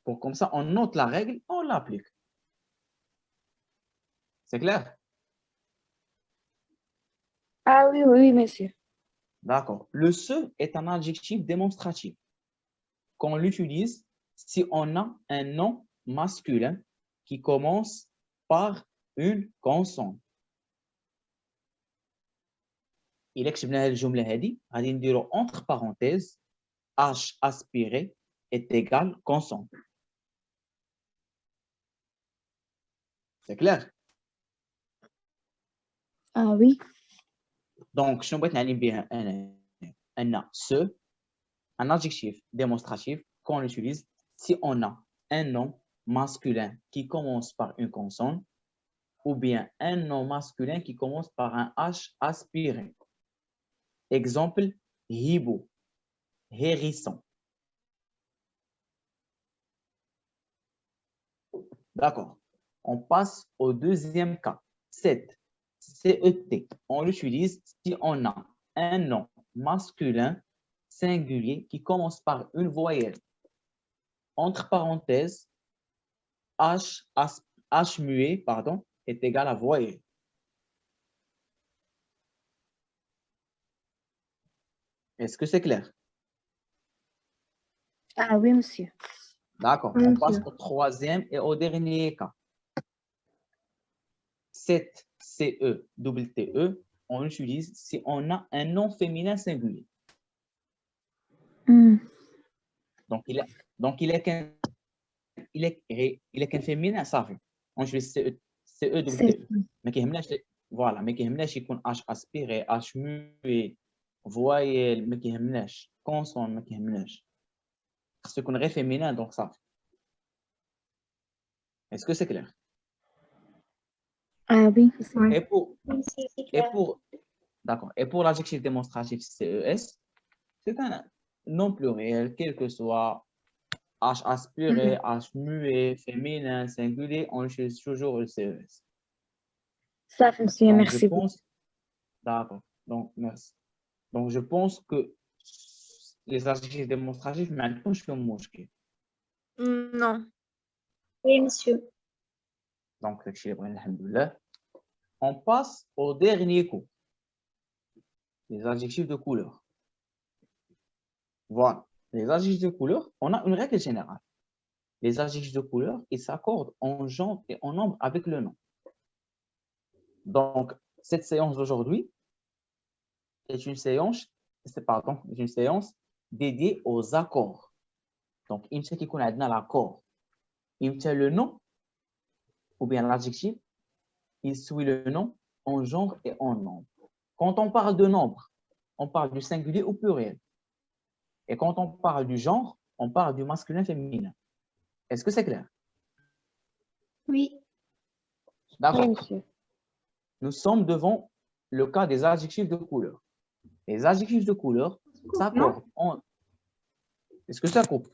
Pour comme ça, on note la règle, on l'applique. C'est clair? Ah oui, oui, monsieur. D'accord. Le se est un adjectif démonstratif qu'on l'utilise si on a un nom masculin qui commence par une consonne. إلا كتبنا هذه الجملة هذه غادي نديرو entre parenthèses H aspiré est égal consonne. C'est clair? Ah oui. Donc, شنو بغيت نعلم بها أنا أن ce un adjectif démonstratif qu'on utilise si on a un nom masculin qui commence par une consonne ou bien un nom masculin qui commence par un H aspiré. Exemple, hibou, hérisson. D'accord. On passe au deuxième cas. Cet, CET, on l'utilise si on a un nom masculin singulier qui commence par une voyelle. Entre parenthèses, H muet, pardon, est égal à voyelle. Est-ce que c'est clair? Ah oui, monsieur. D'accord. Oui, On passe monsieur. au troisième et au dernier cas. Cet, CETE, on l'utilise si on a un nom féminin singulier. Hmm. Donc, il est qu'un féminin, ça fait. On utilise CETE. Mais qui voilà, mais qui يكون H aspiré, H muet, voyelle, mais qui consonne, mais qui c'est qu'on est féminin, donc ça. Est-ce que c'est clair? Ah oui. Et pour l'adjectif démonstratif CES, c'est un nom pluriel, quel que soit H aspiré, H muet, féminin, singulier, on utilise toujours le CES. Ça, monsieur, Donc, merci je beaucoup. pense, d'accord, donc merci. Donc, je pense que les adjectifs démonstratifs, maintenant, je fais mon mouche. Non. Oui, monsieur. Donc, alhamdoulilah. On passe au dernier coup. Les adjectifs de couleur. Voilà. Les adjectifs de couleur, on a une règle générale. Les adjectifs de couleur, ils s'accordent en genre et en nombre avec le nom. Donc, cette séance d'aujourd'hui est une séance dédiée aux accords. Donc, il me qu'on a dans l'accord. Il me le nom ou bien l'adjectif, il suit le nom en genre et en nombre. Quand on parle de nombre, on parle du singulier ou pluriel. Et quand on parle du genre, on parle du masculin féminin. Est-ce que c'est clair? Oui. D'accord. Oui, monsieur. Nous sommes devant le cas des adjectifs de couleur. Les adjectifs de couleur s'accordent en... Est-ce que ça coupe?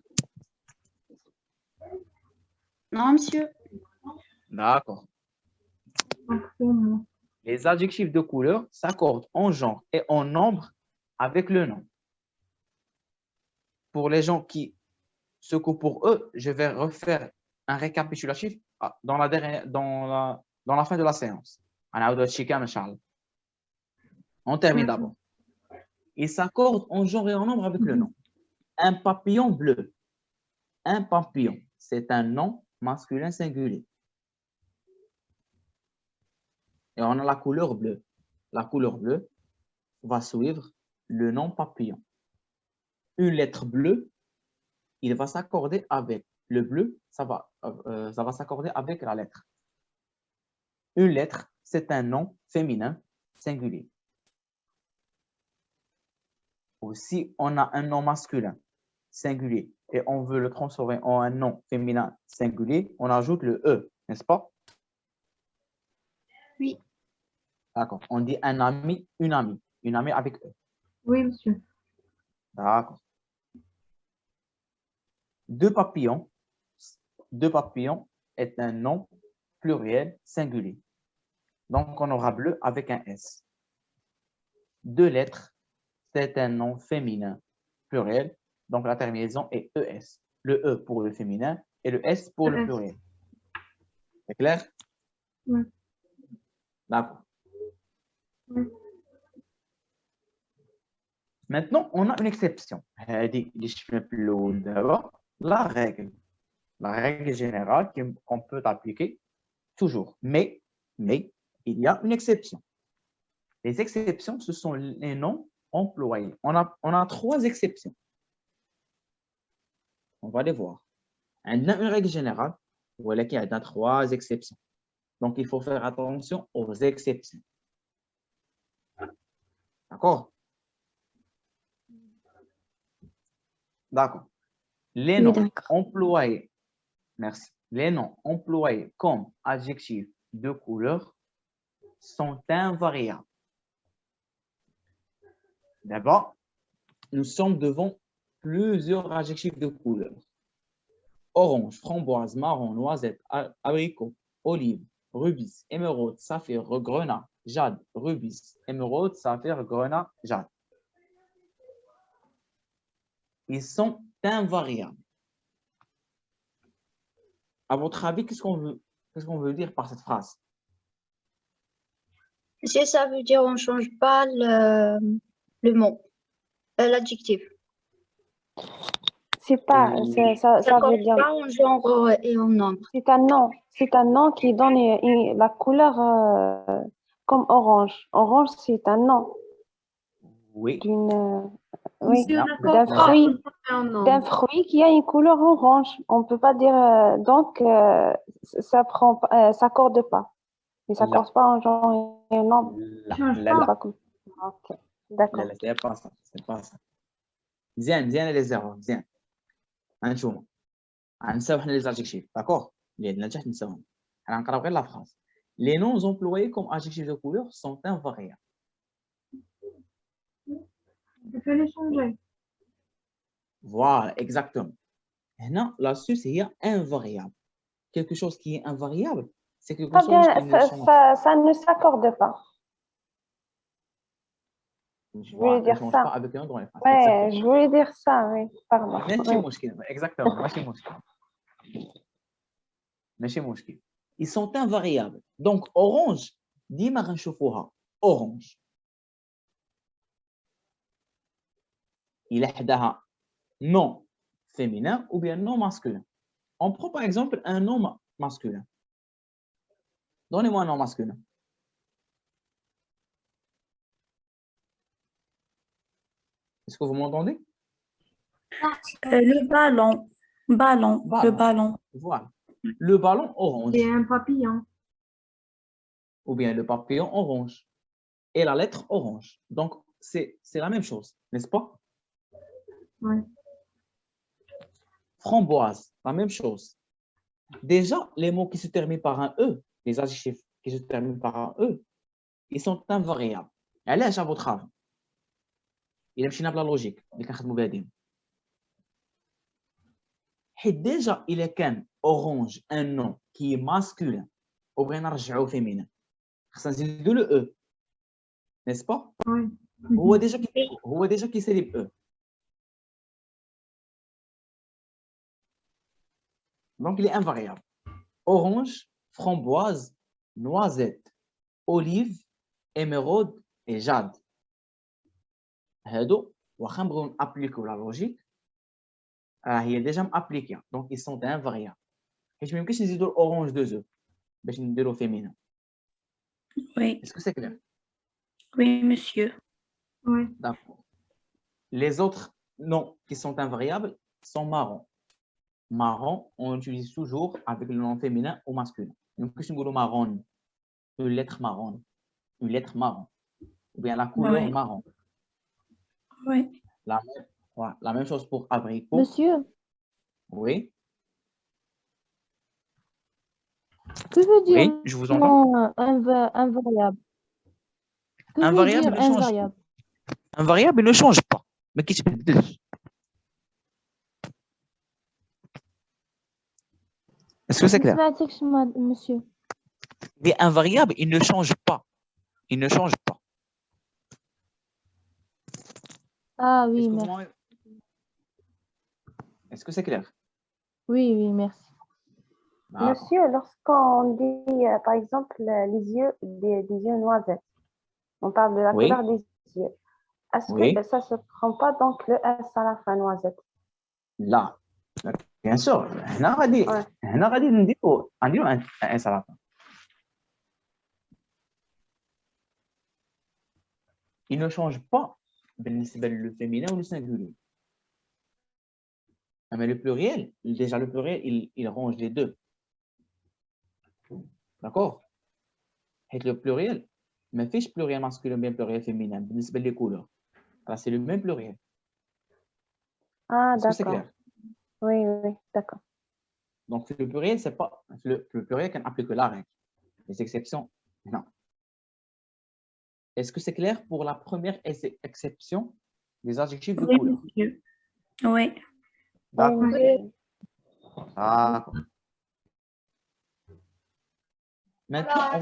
Non, monsieur. D'accord. Les adjectifs de couleur s'accordent en genre et en nombre avec le nom. Pour les gens qui se coupent pour eux, je vais refaire un récapitulatif dans la fin de la séance. On termine d'abord. Ils s'accordent en genre et en nombre avec le nom. Un papillon bleu. Un papillon, c'est un nom masculin singulier. Et on a la couleur bleue. La couleur bleue va suivre le nom papillon. Une lettre bleue, il va s'accorder avec le bleu, ça va s'accorder avec la lettre. Une lettre, c'est un nom féminin singulier. Ou si on a un nom masculin singulier et on veut le transformer en un nom féminin singulier, on ajoute le E, n'est-ce pas? Oui. D'accord. On dit un ami, une amie avec E. Oui, monsieur. D'accord. Deux papillons est un nom pluriel singulier. Donc, on aura bleu avec un S. Deux lettres, c'est un nom féminin pluriel. Donc, la terminaison est ES. Le E pour le féminin et le S pour le pluriel. C'est clair? Oui. D'accord. Oui. Maintenant, on a une exception. La règle générale qu'on peut appliquer toujours. Mais, il y a une exception. Les exceptions, ce sont les noms employés. On a trois exceptions. On va les voir. On a une règle générale, voilà qu'il y a trois exceptions. Donc, il faut faire attention aux exceptions. D'accord? D'accord. Les noms employés, merci. Les noms employés comme adjectifs de couleurs sont invariables. D'abord, nous sommes devant plusieurs adjectifs de couleurs. Orange, framboise, marron, noisette, abricot, olive, rubis, émeraude, saphir, grenat, jade, rubis, émeraude, saphir, grenat, jade. Ils sont invariables. À votre avis, qu'est-ce qu'on veut dire par cette phrase? Si ça veut dire on ne change pas le mot, l'adjectif. C'est pas, ça Ça veut compte dire, pas en genre et en nombre. c'est un nom qui donne la couleur comme orange. Orange, c'est un nom Oui. Oui, Monsieur, Non, d'accord, d'un pas fruit. un nom. D'un fruit qui a une couleur orange. On peut pas dire donc ça s'accorde pas. Il Là. s'accorde pas en genre et en nombre. Là. Pas comme ça. Ok, d'accord. لا c'est pas ça, c'est pas ça. مزيان لي زيرو مزيان. غنشوفوا غنساو حنا لي زادجيكتيف داكور اللي عندنا تحت نساوهم. حنا غنقراو غير لا phrase. Les noms employés comme adjectifs de couleur sont invariables. Je peux les changer. Voilà, exactement. Maintenant, la suite هي invariable. Quelque chose qui est invariable, c'est quelque Pas chose bien, qui ne change. ça ne s'accorde pas. Je voulais dire change ça. pas avec un dans les phrases. Ouais, Exactement. je voulais dire ça, oui. Pardon. ماشي Oui. مشكل. Exactement, ماشي مشكل. ماشي مشكل. Ils sont invariables. Donc, orange, ديما غنشوفوها orange. Il حداها nom féminin ou bien nom masculin. On prend par exemple un nom masculin. Donnez-moi un nom masculin. Est-ce que vous m'entendez? Le ballon. Ballon. Le ballon. Voilà. Le ballon orange. C'est un papillon. Ou bien le papillon orange. Et la lettre orange. Donc, c'est la même chose, n'est-ce pas? Oui. Framboise, la même chose. Déjà, les mots qui se terminent par un E, les adjectifs qui se terminent par un E, ils sont invariables. علاش à votre avis? Il مشينا بلا لوجيك اللي كنخدموا بها ديما. حيت déjà il كان orange un nom qui est masculin وبغينا نرجعوه féminin. خصنا نزيدو le E, n'est-ce pas? Oui. هو déjà كيسالي ب E. Donc, il est invariable. Orange, framboise, noisette, olive, émeraude et jade. هادو واخا نبغيو نابليكو لا لوجيك هي ديجا مابليكيه دونك ils sont invariables. حيت ما يمكنش نزيدو الاورانج دو زو باش نديرو féminin. Oui. Est-ce que c'est clair? Oui, monsieur. Oui. D'accord. Les autres noms qui sont invariables sont marrons. Marron, on utilise toujours avec le nom féminin ou masculin. Donc, si on dit marron, une lettre marron, ou bien la couleur Oui. marron. Oui. La même chose pour abricot. Monsieur, Oui. que veut dire Oui, je vous entends. invariable? Que Invariable, veut dire il ne change invariable? Invariable, il ne change pas. Mais qui se Est-ce que c'est clair? Monsieur. Mais invariable, il ne change pas. Il ne change pas. Ah oui, merci. Est-ce que c'est clair? Oui, oui, merci. Monsieur, lorsqu'on dit, par exemple, les yeux, des yeux noisettes, on parle de la Oui. couleur des yeux. Est-ce Oui. que ça se prend pas donc le S à la fin, noisette? Là. Bien sûr. هنا غادي نديرو un S à la fin. Il ne change pas بالنسبة le féminin ou le singulier. Mais le pluriel, déjà le pluriel, il range les deux. D'accord? Et le pluriel, mais fiche pluriel masculin bien pluriel féminin, بالنسبة les couleurs. Alors c'est le même pluriel. Ah, Est-ce que c'est d'accord. clair? Oui, oui, d'accord. Donc le pluriel, c'est pas le pluriel qu'on applique la règle. Les exceptions, non. Est-ce que c'est clair pour la première exception des adjectifs de Oui, couleur? monsieur. Oui. D'accord. Oui. D'accord. Maintenant,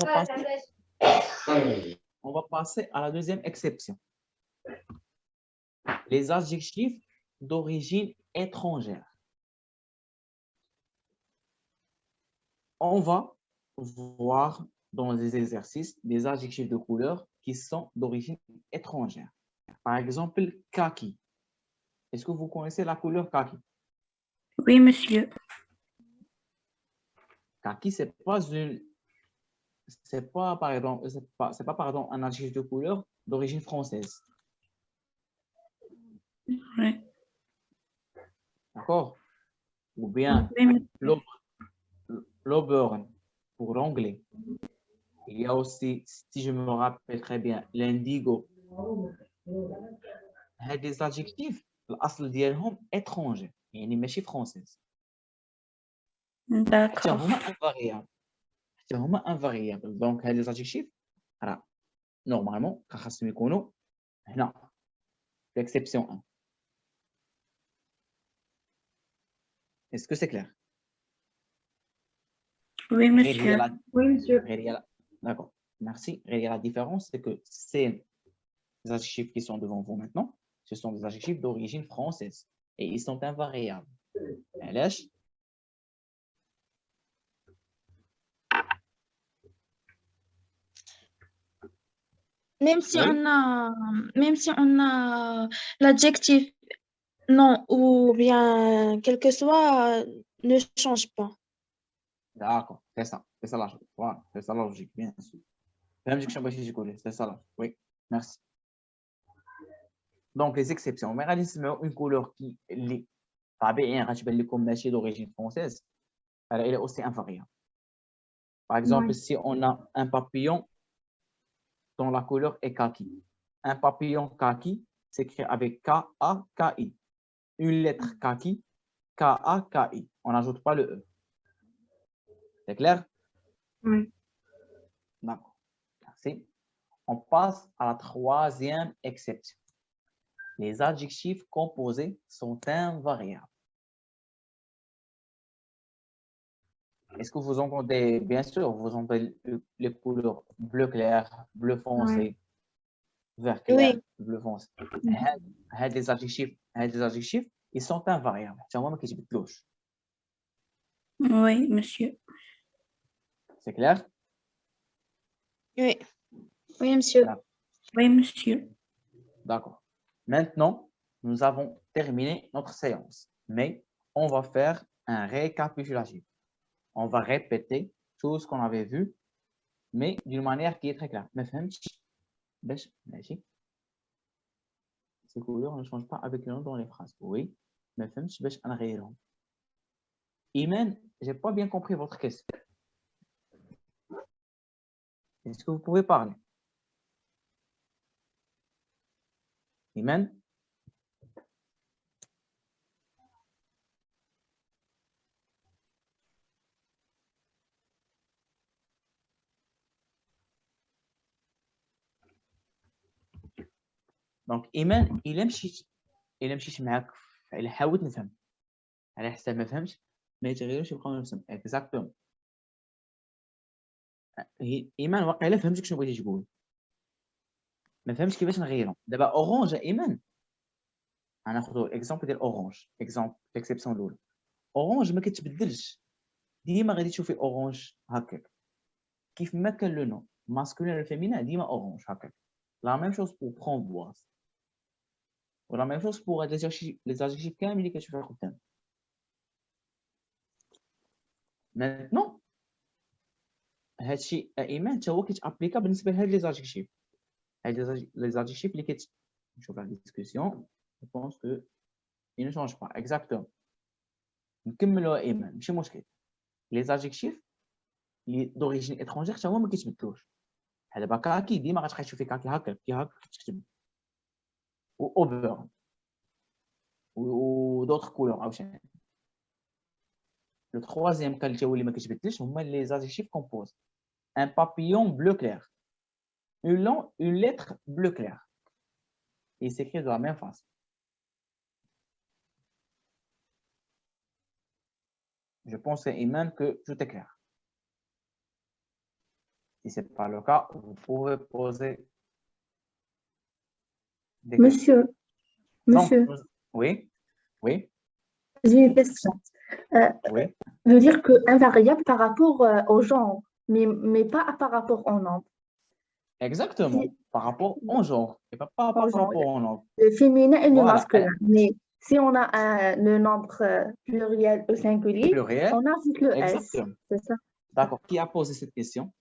on va passer à la deuxième exception. Les adjectifs d'origine étrangère. On va voir dans les exercices des adjectifs de couleur qui sont d'origine étrangère. Par exemple, kaki. Est-ce que vous connaissez la couleur kaki? Oui, monsieur. Kaki, c'est pas par exemple, c'est pas pardon, un adjectif de couleur d'origine française. Oui. D'accord? Ou bien Oui, monsieur. l'auburn pour l'anglais. Il y a aussi, si je me rappelle très bien, l'indigo. هاد des adjectifs الأصل ديالهم étranger يعني ماشي française. حتى D'accord. هما invariable. حتى هما invariable. Donc هاد les adjectifs راه normalement خاصهم يكونوا هنا في l'exception 1. Est-ce que c'est clair? Oui, monsieur. Oui, monsieur. D'accord. Merci. La différence, c'est que ces adjectifs qui sont devant vous maintenant, ce sont des adjectifs d'origine française et ils sont invariables. علاش؟ Même si Oui. on a l'adjectif non ou bien quel que soit, ne change pas. D'accord. C'est ça la chose. Voilà. C'est ça la logique, bien sûr. C'est ça la. Oui. Merci. Donc, les exceptions. Mais regardez, une couleur qui est d'origine française, elle est aussi invariable. Par exemple, si on a un papillon dont la couleur est kaki. Un papillon kaki s'écrit avec K-A-K-I. Une lettre kaki, K-A-K-I. On n'ajoute pas le E. C'est clair? Oui. D'accord. Merci. On passe à la troisième exception. Les adjectifs composés sont invariables. Est-ce que vous entendez, bien sûr, vous entendez les couleurs bleu clair, bleu foncé, vert clair, Oui. bleu foncé. Les adjectifs, ils sont invariables. C'est moi qui je touche. Oui, monsieur. C'est clair? Oui. Oui, monsieur. Oui, monsieur. D'accord. Maintenant, nous avons terminé notre séance, mais on va faire un récapitulatif. On va répéter tout ce qu'on avait vu, mais d'une manière qui est très claire. Ces couleurs ne changent pas avec le nom dans les phrases. Oui, mais Imen, j'ai pas bien compris votre question. Est-ce que vous pouvez parler? Imen? دونك ايمان الا مشيت معاك الا حاولت نفهم على حسب ما فهمتش ما يتغيروش يبقاو نفسهم اكزاكتوم. ايمان واقيلا فهمتك شنو بغيتي تقول، ما فهمتش كيفاش نغيرهم. دابا اورانج ايمان غناخذوا اكزومبل ديال اورانج، اكزومبل الاكسبسيون الاولى. اورانج ما كتبدلش، ديما غادي تشوفي اورانج هكاك كيف ما كان لو نو ماسكولين ولا فيمينا ديما اورانج هكاك. لا ميم شوز بور فرومبواز ولا ميم شوز بور هاد لي زادجيكتيف كاملين اللي كتشوفيها قدام. مانتنون هادشي ايمان حتى هو كيتابليكا بالنسبه لهاد لي زادجيكتيف. هاد لي زادجيكتيف اللي كنشوف لا ديسكوسيون جو بونس كو il ne change pas exactement. نكملوا ايمان ماشي مشكل. لي زادجيكتيف اللي دوريجين اترونجير حتى هما ما كيتبدلوش. بحال دابا كاكي ديما غتبقاي تشوفي كاكي هكا كي هكا كتكتب، و اوبر و دوطخ كولور عاوتاني. لو تروازيام كاليتي هو اللي ما كيتبدلش هما لي زادجيكتيف كومبوز. un papillon bleu clair. Une lettre bleu clair. Il s'écrit de la même façon. Je pense, Iman, que tout est clair. Si ce n'est pas le cas, vous pouvez poser des questions. Monsieur, Donc, oui, oui, j'ai une question. oui. Veut dire qu'un variable par rapport au genre, mais pas par rapport au nombre. Exactement. Par rapport au genre. Et pas par Au genre, rapport au nombre. le féminin et le Voilà. masculin. Mais si on a le nombre pluriel ou singulier, Pluriel. on ajoute le S. Exactement. C'est ça. D'accord. Qui a posé cette question?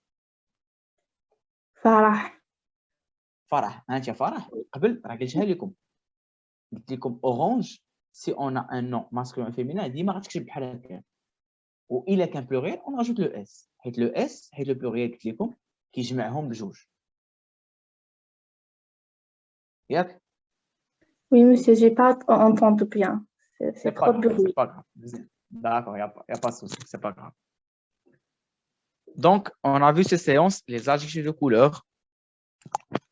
Farah. Farah. Hein, Farah. قبل راه قلتها لكم. قلت لكم orange, si on a un nom masculin et féminin, ديما غتكتب بحال هكا. وإلا كان pluriel, on rajoute le S. حيت le S, حيت le pluriel قلت لكم كيجمعهم بجوج. ياك؟ Oui, monsieur, j'ai pas entendu bien. C'est C'est trop pas de grave, bruit. c'est pas grave. D'accord, il n'y a pas de souci, c'est pas grave. Donc, on a vu ces séances, les adjectifs de couleur.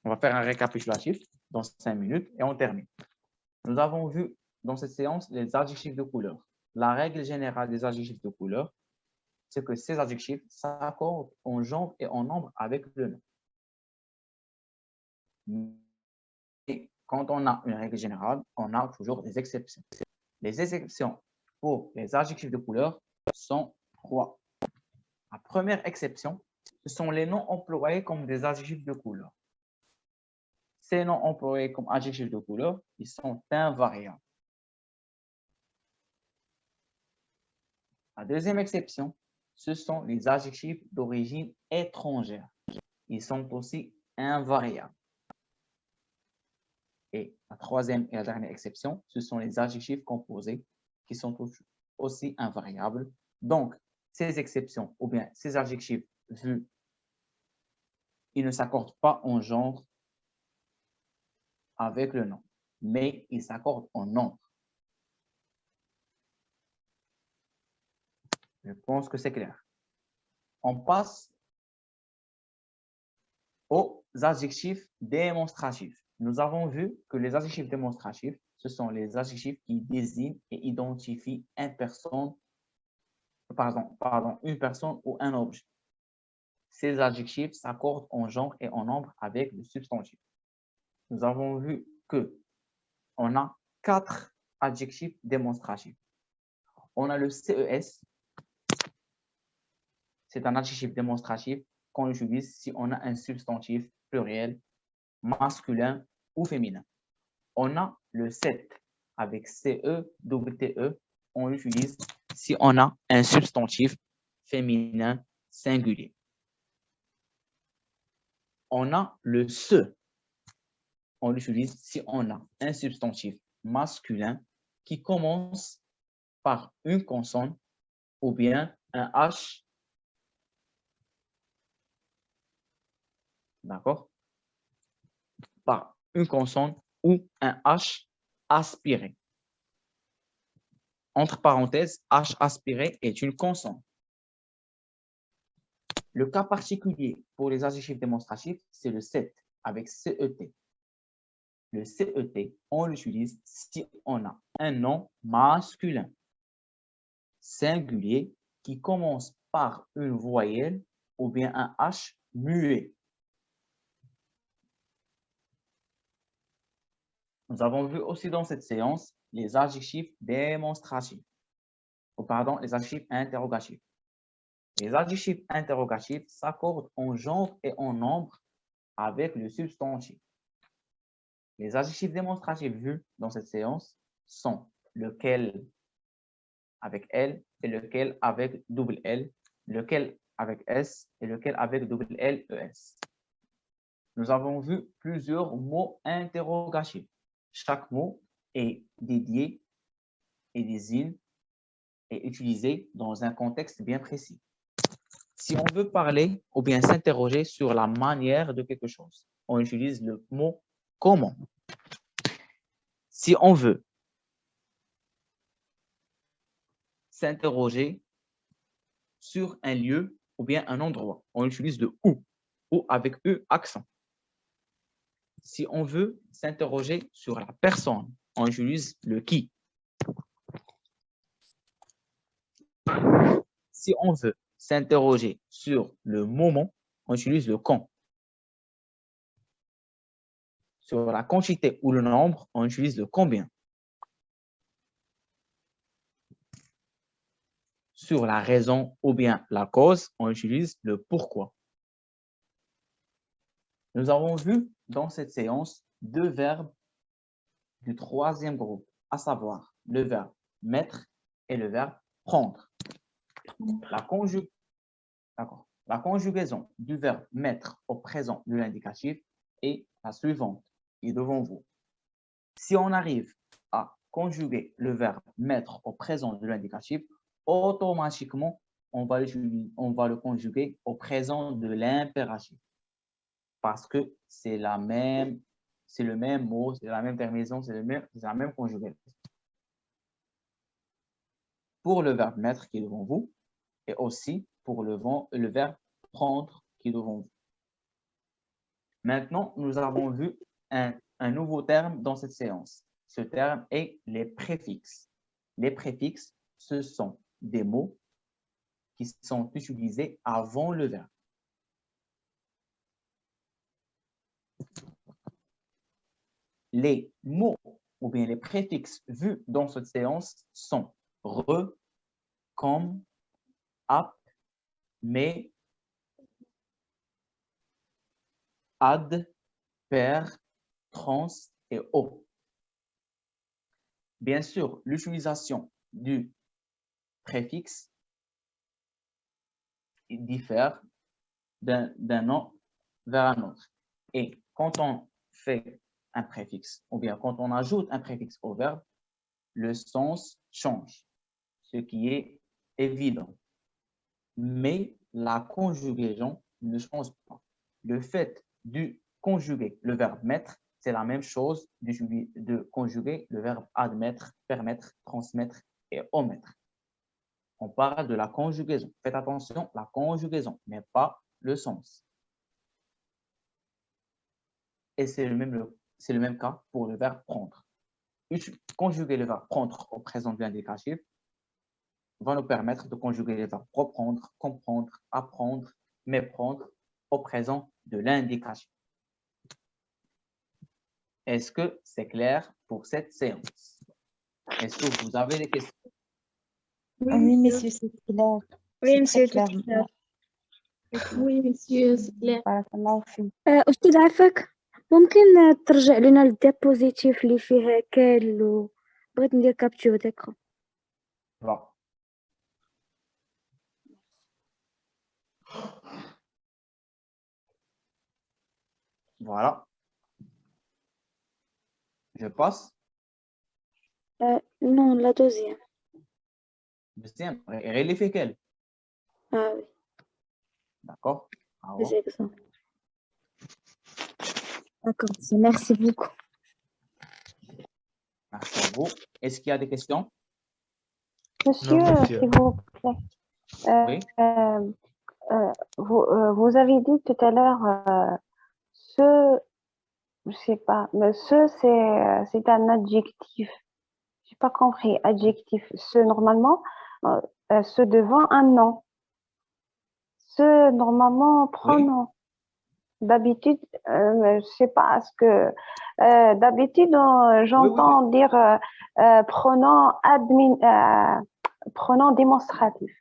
On va faire un récapitulatif dans 5 minutes et on termine. Nous avons vu dans cette séance les adjectifs de couleur. La règle générale des adjectifs de couleur, c'est que ces adjectifs s'accordent en genre et en nombre avec le nom. Et quand on a une règle générale, on a toujours des exceptions. Les exceptions pour les adjectifs de couleur sont 3. La première exception, ce sont les noms employés comme des adjectifs de couleur. Ces noms employés comme adjectifs de couleur, ils sont invariables. La deuxième exception, ce sont les adjectifs d'origine étrangère. Ils sont aussi invariables. Et la troisième et la dernière exception, ce sont les adjectifs composés qui sont aussi invariables. Donc, ces exceptions ou bien ces adjectifs vus, ils ne s'accordent pas en genre avec le nom, mais ils s'accordent en nombre. Je pense que c'est clair. On passe aux adjectifs démonstratifs. Nous avons vu que les adjectifs démonstratifs, ce sont les adjectifs qui désignent et identifient une personne ou un objet. Ces adjectifs s'accordent en genre et en nombre avec le substantif. Nous avons vu que on a 4 adjectifs démonstratifs. On a le CES. C'est un adjectif démonstratif qu'on utilise si on a un substantif pluriel, masculin ou féminin. On a le set avec CE, WTE. On l'utilise si on a un substantif féminin singulier. On a le se. On l'utilise si on a un substantif masculin qui commence par une consonne ou bien un H. D'accord? Par une consonne ou un H aspiré. Entre parenthèses, H aspiré est une consonne. Le cas particulier pour les adjectifs démonstratifs, c'est le set avec CET. Le CET, on l'utilise si on a un nom masculin singulier qui commence par une voyelle ou bien un H muet. Nous avons vu aussi dans cette séance les adjectifs démonstratifs, les adjectifs interrogatifs. Les adjectifs interrogatifs s'accordent en genre et en nombre avec le substantif. Les adjectifs démonstratifs vus dans cette séance sont lequel avec L et lequel avec double L, lequel avec S et lequel avec double L, ES. Nous avons vu plusieurs mots interrogatifs. Chaque mot est dédié et désigne et utilisé dans un contexte bien précis. Si on veut parler ou bien s'interroger sur la manière de quelque chose, on utilise le mot comment. Si on veut s'interroger sur un lieu ou bien un endroit, on utilise le où ou avec U accent. Si on veut s'interroger sur la personne, on utilise le qui. Si on veut s'interroger sur le moment, on utilise le quand. Sur la quantité ou le nombre, on utilise le combien. Sur la raison ou bien la cause, on utilise le pourquoi. Nous avons vu dans cette séance 2 verbes du 3e groupe, à savoir le verbe mettre et le verbe prendre. La conjugaison du verbe mettre au présent de l'indicatif est la suivante, qui est devant vous. Si on arrive à conjuguer le verbe mettre au présent de l'indicatif, automatiquement, on va le conjuguer au présent de l'impératif. Parce que c'est le même mot, c'est la même terminaison, c'est la même conjugaison. Pour le verbe mettre qui est devant vous, et aussi pour le verbe prendre qui est devant vous. Maintenant, nous avons vu un nouveau terme dans cette séance. Ce terme est les préfixes. Les préfixes, ce sont des mots qui sont utilisés avant le verbe. Les mots ou bien les préfixes vus dans cette séance sont re, comme, ap, mais, ad, per, trans et o. Bien sûr, l'utilisation du préfixe diffère d'un nom vers un autre. Et quand on fait un préfixe, ou bien quand on ajoute un préfixe au verbe, le sens change, ce qui est évident. Mais la conjugaison ne change pas. Le fait de conjuguer le verbe mettre, c'est la même chose de conjuguer le verbe admettre, permettre, transmettre et omettre. On parle de la conjugaison. Faites attention, la conjugaison, mais pas le sens. Et c'est le même cas pour le verbe prendre. Conjuguer le verbe prendre au présent de l'indicatif va nous permettre de conjuguer les verbes reprendre, comprendre, apprendre, méprendre au présent de l'indicatif. Est-ce que c'est clair pour cette séance? Est-ce que vous avez des questions? Oui, monsieur, c'est clair. Oui, monsieur, très c'est clair. Oui, monsieur, c'est clair. أستاذ عفاك ممكن ترجع لنا الديابوزيتيف اللي فيها كال بغيت ندير كابتشور داكرون. Bon. Voilà. Je passe. Non, la deuxième. Deuxième. Et les fait quel? Ah oui, D'accord. des exemples. D'accord, merci beaucoup. Merci à vous. Est-ce qu'il y a des questions? Monsieur, Non, monsieur. s'il vous plaît. Oui. Vous avez dit tout à l'heure je sais pas, mais c'est un adjectif. J'ai pas compris. Adjectif. Normalement, ce devant un nom. Ce normalement pronom. D'habitude, je sais pas ce que. D'habitude, j'entends dire pronom pronom démonstratif.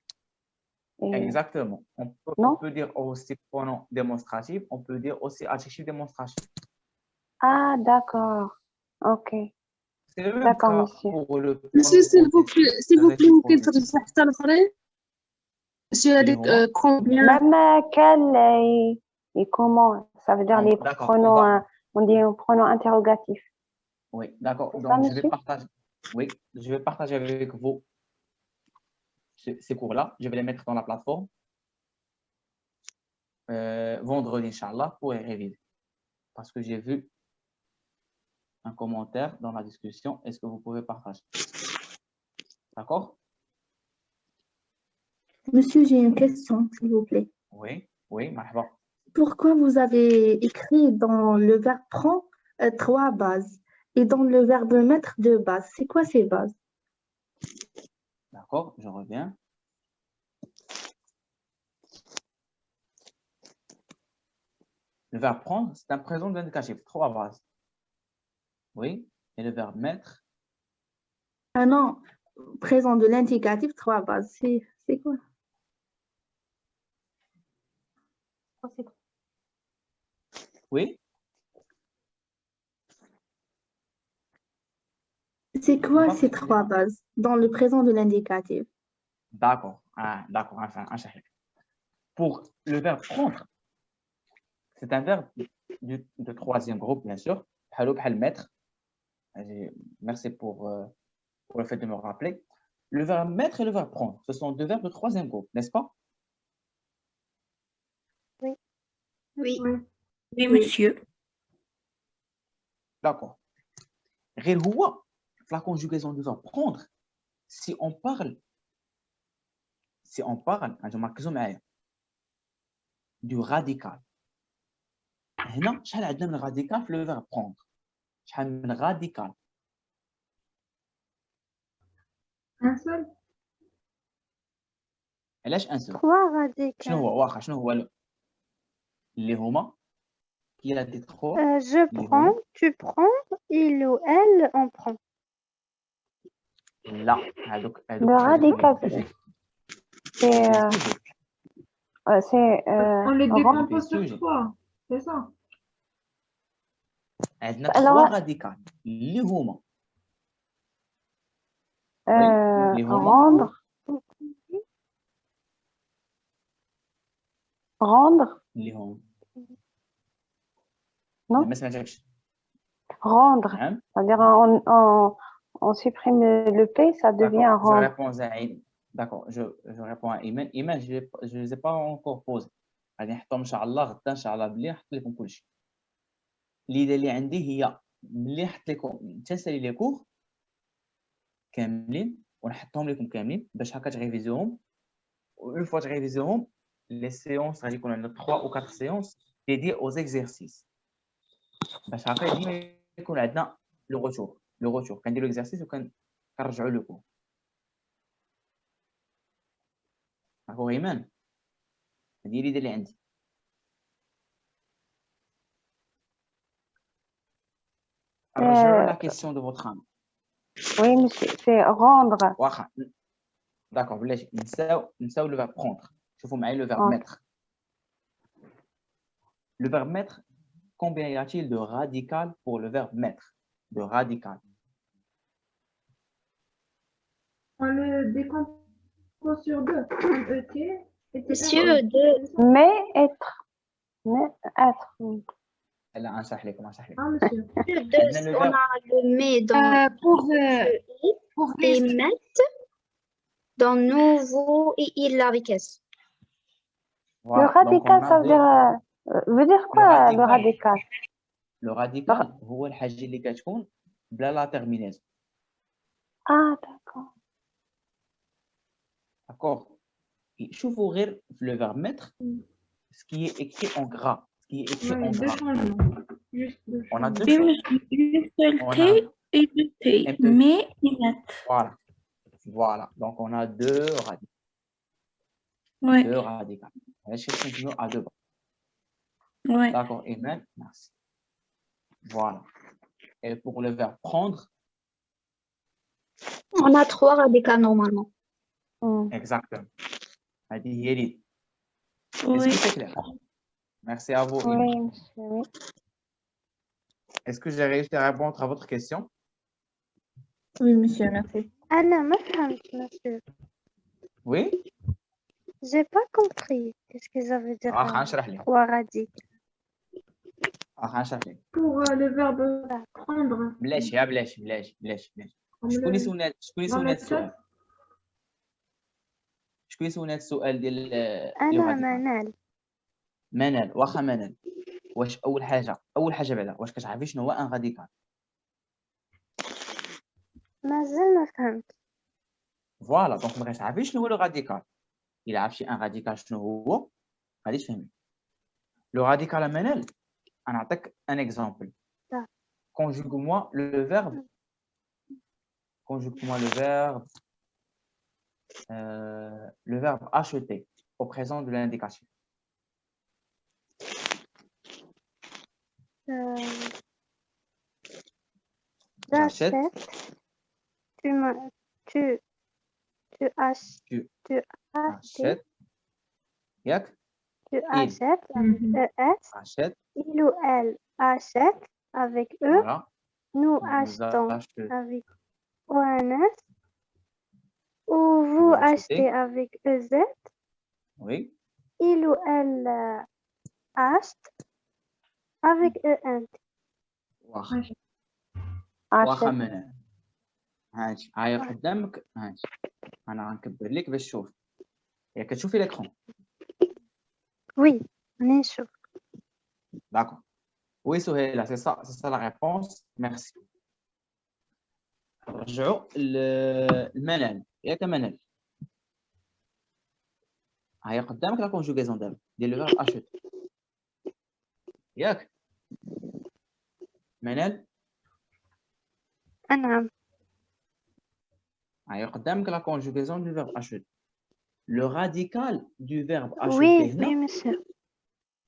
Exactement. On peut dire aussi pronom démonstratif, on peut dire aussi adjectif démonstratif. Ah, d'accord. Ok. C'est le même D'accord, cas monsieur. pour le Monsieur, s'il vous plaît, ممكن ترجع حتى الآخرين؟ Monsieur, a dit combien? Même quel et comment? Ça veut dire les pronoms, on dit un pronom interrogatif. Oui, d'accord. C'est Donc, ça, je vais monsieur? partager avec vous ces cours-là. Je vais les mettre dans la plateforme vendredi, Inch'Allah, pour les réviser. Parce que j'ai vu un commentaire dans la discussion. Est-ce que vous pouvez partager? D'accord? Monsieur, j'ai une question, s'il vous plaît. Oui, oui, مرحبا. Pourquoi vous avez écrit dans le verbe prend 3 bases et dans le verbe mettre 2 bases? C'est quoi ces bases? D'accord, je reviens. Le verbe prendre, c'est un présent de l'indicatif, 3 bases. Oui, et le verbe mettre, Ah non, présent de l'indicatif, 3 bases. C'est quoi? oui, C'est quoi pas ces très 3 bases dans le présent de l'indicatif? d'accord, d'accord, enfin, un chahik. Pour le verbe prendre, c'est un verbe de troisième groupe, bien sûr. Bhalo bhal mettre. Merci pour le fait de me rappeler. Le verbe mettre et le verbe prendre, ce sont 2 verbes de troisième groupe, n'est-ce pas? Oui. Oui, monsieur. D'accord. غير هو في la conjugaison du verbe prendre, si on parle, انتم ركزوا معايا, du radical. هنا شحال عندنا من radical في le verbe prendre? شحال من radical? Un seul. علاش ان سول؟ 3 radicales. شنو هو واخا شنو هو اللي هما qui a dit 3 Je prends, tu prends, il ou elle, on prend. لا هذوك Le radical, c'est On les rendre décompose sur sujet. 3. C'est ça. عندنا Alors, 3 radical اللي هما rendre, اللي هما non? ما سمعتكش. Rendre, نعم. c'est-à-dire on supprime le P, ça devient Je rendre. réponds à Iman. D'accord, je réponds à Iman. Iman, je ne les ai pas encore posés. غادي نحطهم ان شاء الله غدا ان شاء الله بلي نحط لكم كلشي. الإيدة اللي عندي هي ملي نحط لكم تنسالي لي كور كاملين ونحطهم لكم كاملين باش هكا تغيفيزيوهم. اون فوا تغيفيزيوهم لي سيونس غادي يكون عندنا 3 او 4 سيونس ديدي aux exercices باش هكا ديما يكون عندنا لو روتور كنديرو اكزرسيس وكنرجعوا لو كور. داكور ايمان؟ هذه هي الإيدة اللي عندي. رجعوا لا كيسيون دو فوتر ام. Oui, monsieur, c'est rendre. واخا داكور بلاتي نساو لو فيرب بروندر. شوفوا معايا لو فيرب ميتر. Le verbe mettre, combien y a-t-il de radical pour le verbe mettre? De radical. On le décompose sur 2. ET. Monsieur, Mais être. Mais être. Elle a un sahlik, un sahlik. Ah, monsieur. on a le mais dans Pour et mettre dans nouveau et il avec S. Voilà. Le radical, ça veut dire quoi le radical? Le radical, هو الحاجة اللي كتكون بلا لا terminaison. Ah, d'accord. D'accord. شوفوا غير في le verbe mettre ce qui est écrit en gras. Ce qui est écrit en Deux gras. changements. Juste deux On a changements. deux choses. Une seule On T et deux T. Mais et mettre. Voilà. Voilà. Donc on a 2 radicaux. Oui. 2 radicaux. On va chercher à 2 bas. Oui. D'accord, Amen. Merci. Voilà. Et pour le verbe prendre, On a 3 radicales normalement. exactement. هذه هي لي. Oui. Est-ce que c'est clair? Merci à vous. Oui, Iman. monsieur, oui. Est-ce que j'ai réussi à répondre à votre question? Oui, monsieur, merci. Anna, ma femme, monsieur. Oui? J'ai pas compris. Qu'est-ce que ça veut dire? هنشرح لك. 3 radicales. هنشرح لك. Pour le verbe prendre. بلاش يا بلاش. شكون اللي سولنا السؤال؟ شكون اللي سولنا السؤال ديال أنا منال. منال. واخا منال. واش اول حاجه بعدا واش كتعرفي شنو هو ان راديكال؟ مازال ما فهمت. فوالا دونك بغيت تعرفي شنو هو لو راديكال. il a un radical شنو هو غادي تفهمي le radical منال انا نعطيك un exemple conjugue-moi le verbe le verbe acheter au présent de l'indication. J'achète. Tu achètes. Yak. Tu achètes avec ES. Achète. Il ou elle achète avec E. Voilà. Nous achetons avec ONS. Ou vous achetez avec EZ. Oui. Il ou elle achète avec ENT. واخا من هانتي هاي قدامك هانتي انا غنكبر لك باش تشوف ياك كتشوفي l'écran. Oui, راني نشوف. D'accord. Oui Souheila, c'est ça la réponse. Merci. رجعوا المنال ياك منال هاي قدامك لا كونجوغيزون دابا ديال لو فيرب acheter ياك منال نعم. هاي قدامك la conjugaison du verbe acheter. Le radical du verbe acheter Oui, هنا oui, monsieur.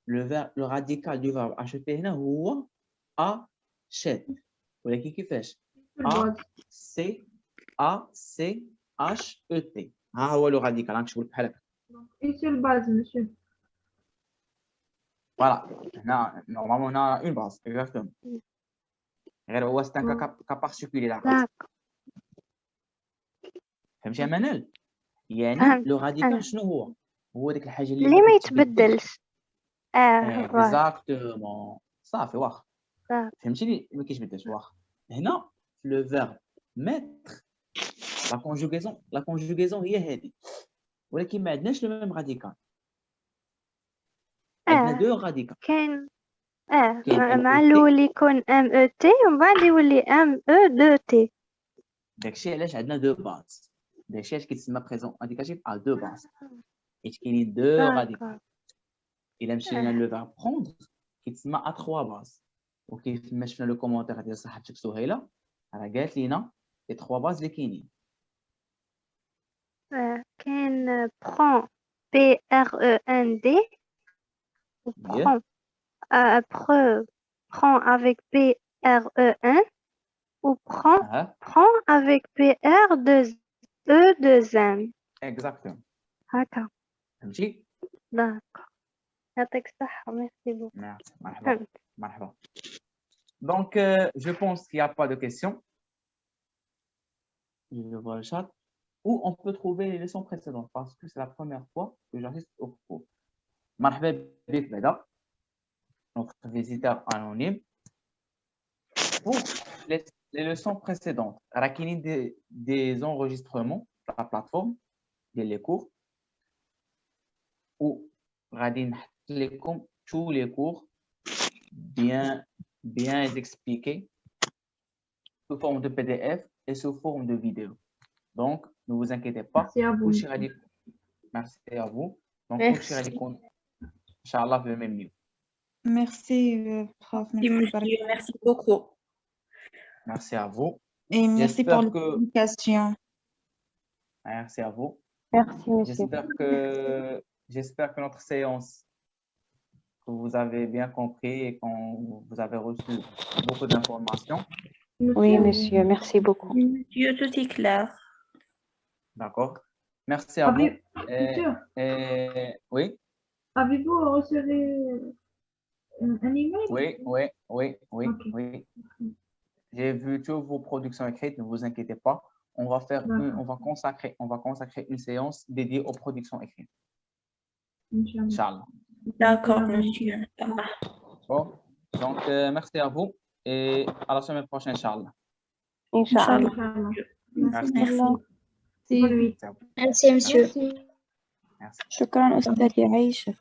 le radical du verbe acheter هنا هو achète ولكن كيفاش A-C-H-E-T ها هو le radical غنكتبو لك بحال هكا. Une seule base, monsieur. Voilà هنا normalement هنا une base exactement غير هو c'est un cas particulier là. فهمتي يا منال يعني لو راديكال شنو هو ديك الحاجه اللي ما يتبدلش اكزاكتومون صافي واخا فهمتيني ما كيتبدلش واخا هنا في لو فيرب ميتر لا كونجوغيزون هي هذه ولكن ما عندناش لو ميم راديكال عندنا دو راديكال كاين مع الاول يكون ام او تي ومن بعد يولي ام او دو تي داكشي علاش عندنا دو باز داكشي علاش كيتسمى بريزون انديكاتيف ا دو باز حيت كاينين دو راديكال الا مشينا لو فيرب بروندر كيتسمى ا 3 باز وكيف ما شفنا لو كومونتير ديال صاحبتك سهيله راه قالت لينا لي 3 باز اللي كاينين كاين برون بي ار او ان دي prend avec PRE1 ou prend avec PR2E2M. Exactement. D'accord. فهمتي؟ D'accord. يعطيك الصحة. Merci beaucoup. Merci. مرحبا. مرحبا. Donc, je pense qu'il n'y a pas de questions. Je vois le chat. Où on peut trouver les leçons précédentes parce que c'est la première fois que j'assiste au cours. مرحبا بك بدر. Notre visiteur anonyme. Pour les leçons précédentes, il y a des enregistrements sur la plateforme des cours où tous les cours bien expliqués sous forme de PDF et sous forme de vidéo. Donc, ne vous inquiétez pas. Merci à vous. Merci à vous. Donc, Inch'Allah, le même niveau. Merci, prof. Merci beaucoup. Merci à vous. Et merci pour l'explication. Merci à vous. Merci, monsieur. J'espère que notre séance, que vous avez bien compris et que vous avez reçu beaucoup d'informations. Oui, monsieur. Merci beaucoup. Monsieur, tout est clair. D'accord. Merci à vous. Oui. Avez-vous reçu un email? Oui. J'ai vu toutes vos productions écrites, ne vous inquiétez pas. On va consacrer une séance dédiée aux productions écrites. Inch'Allah. D'accord, monsieur. Bon, donc merci à vous et à la semaine prochaine, Inch'Allah. Inch'Allah. Merci, monsieur. Merci. شكرا أستاذ عايشة.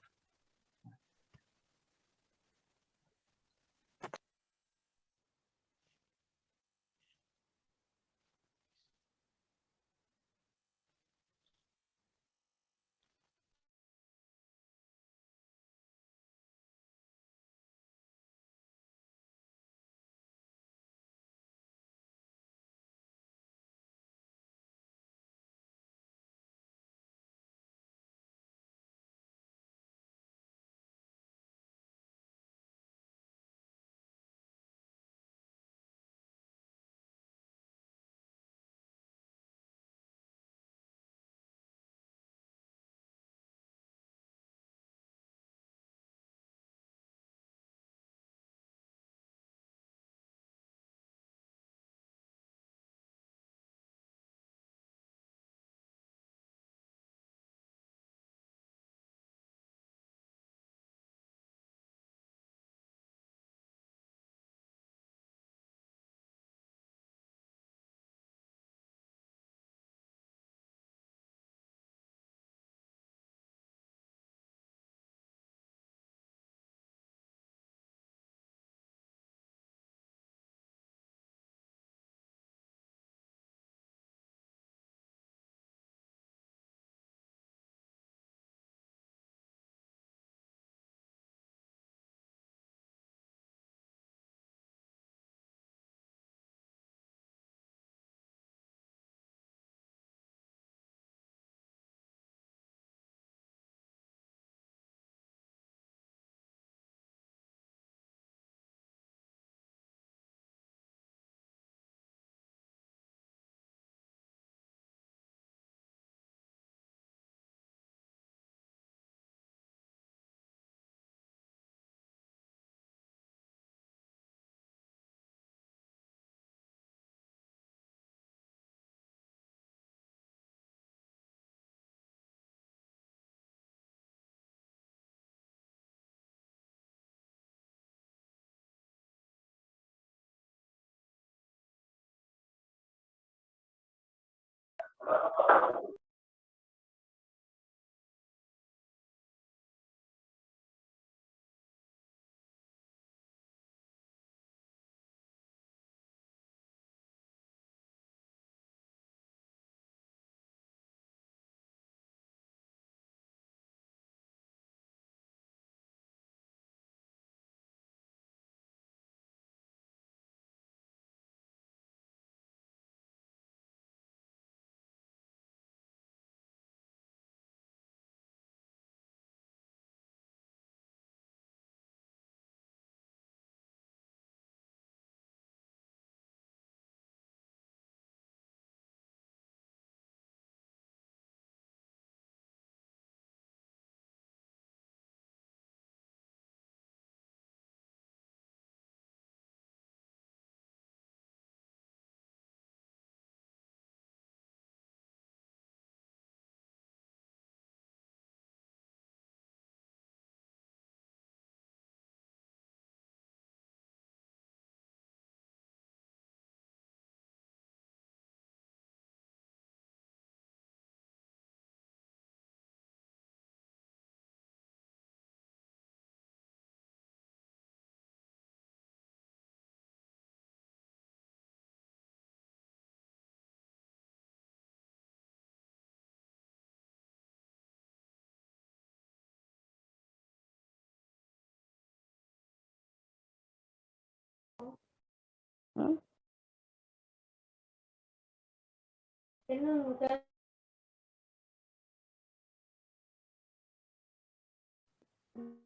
Hein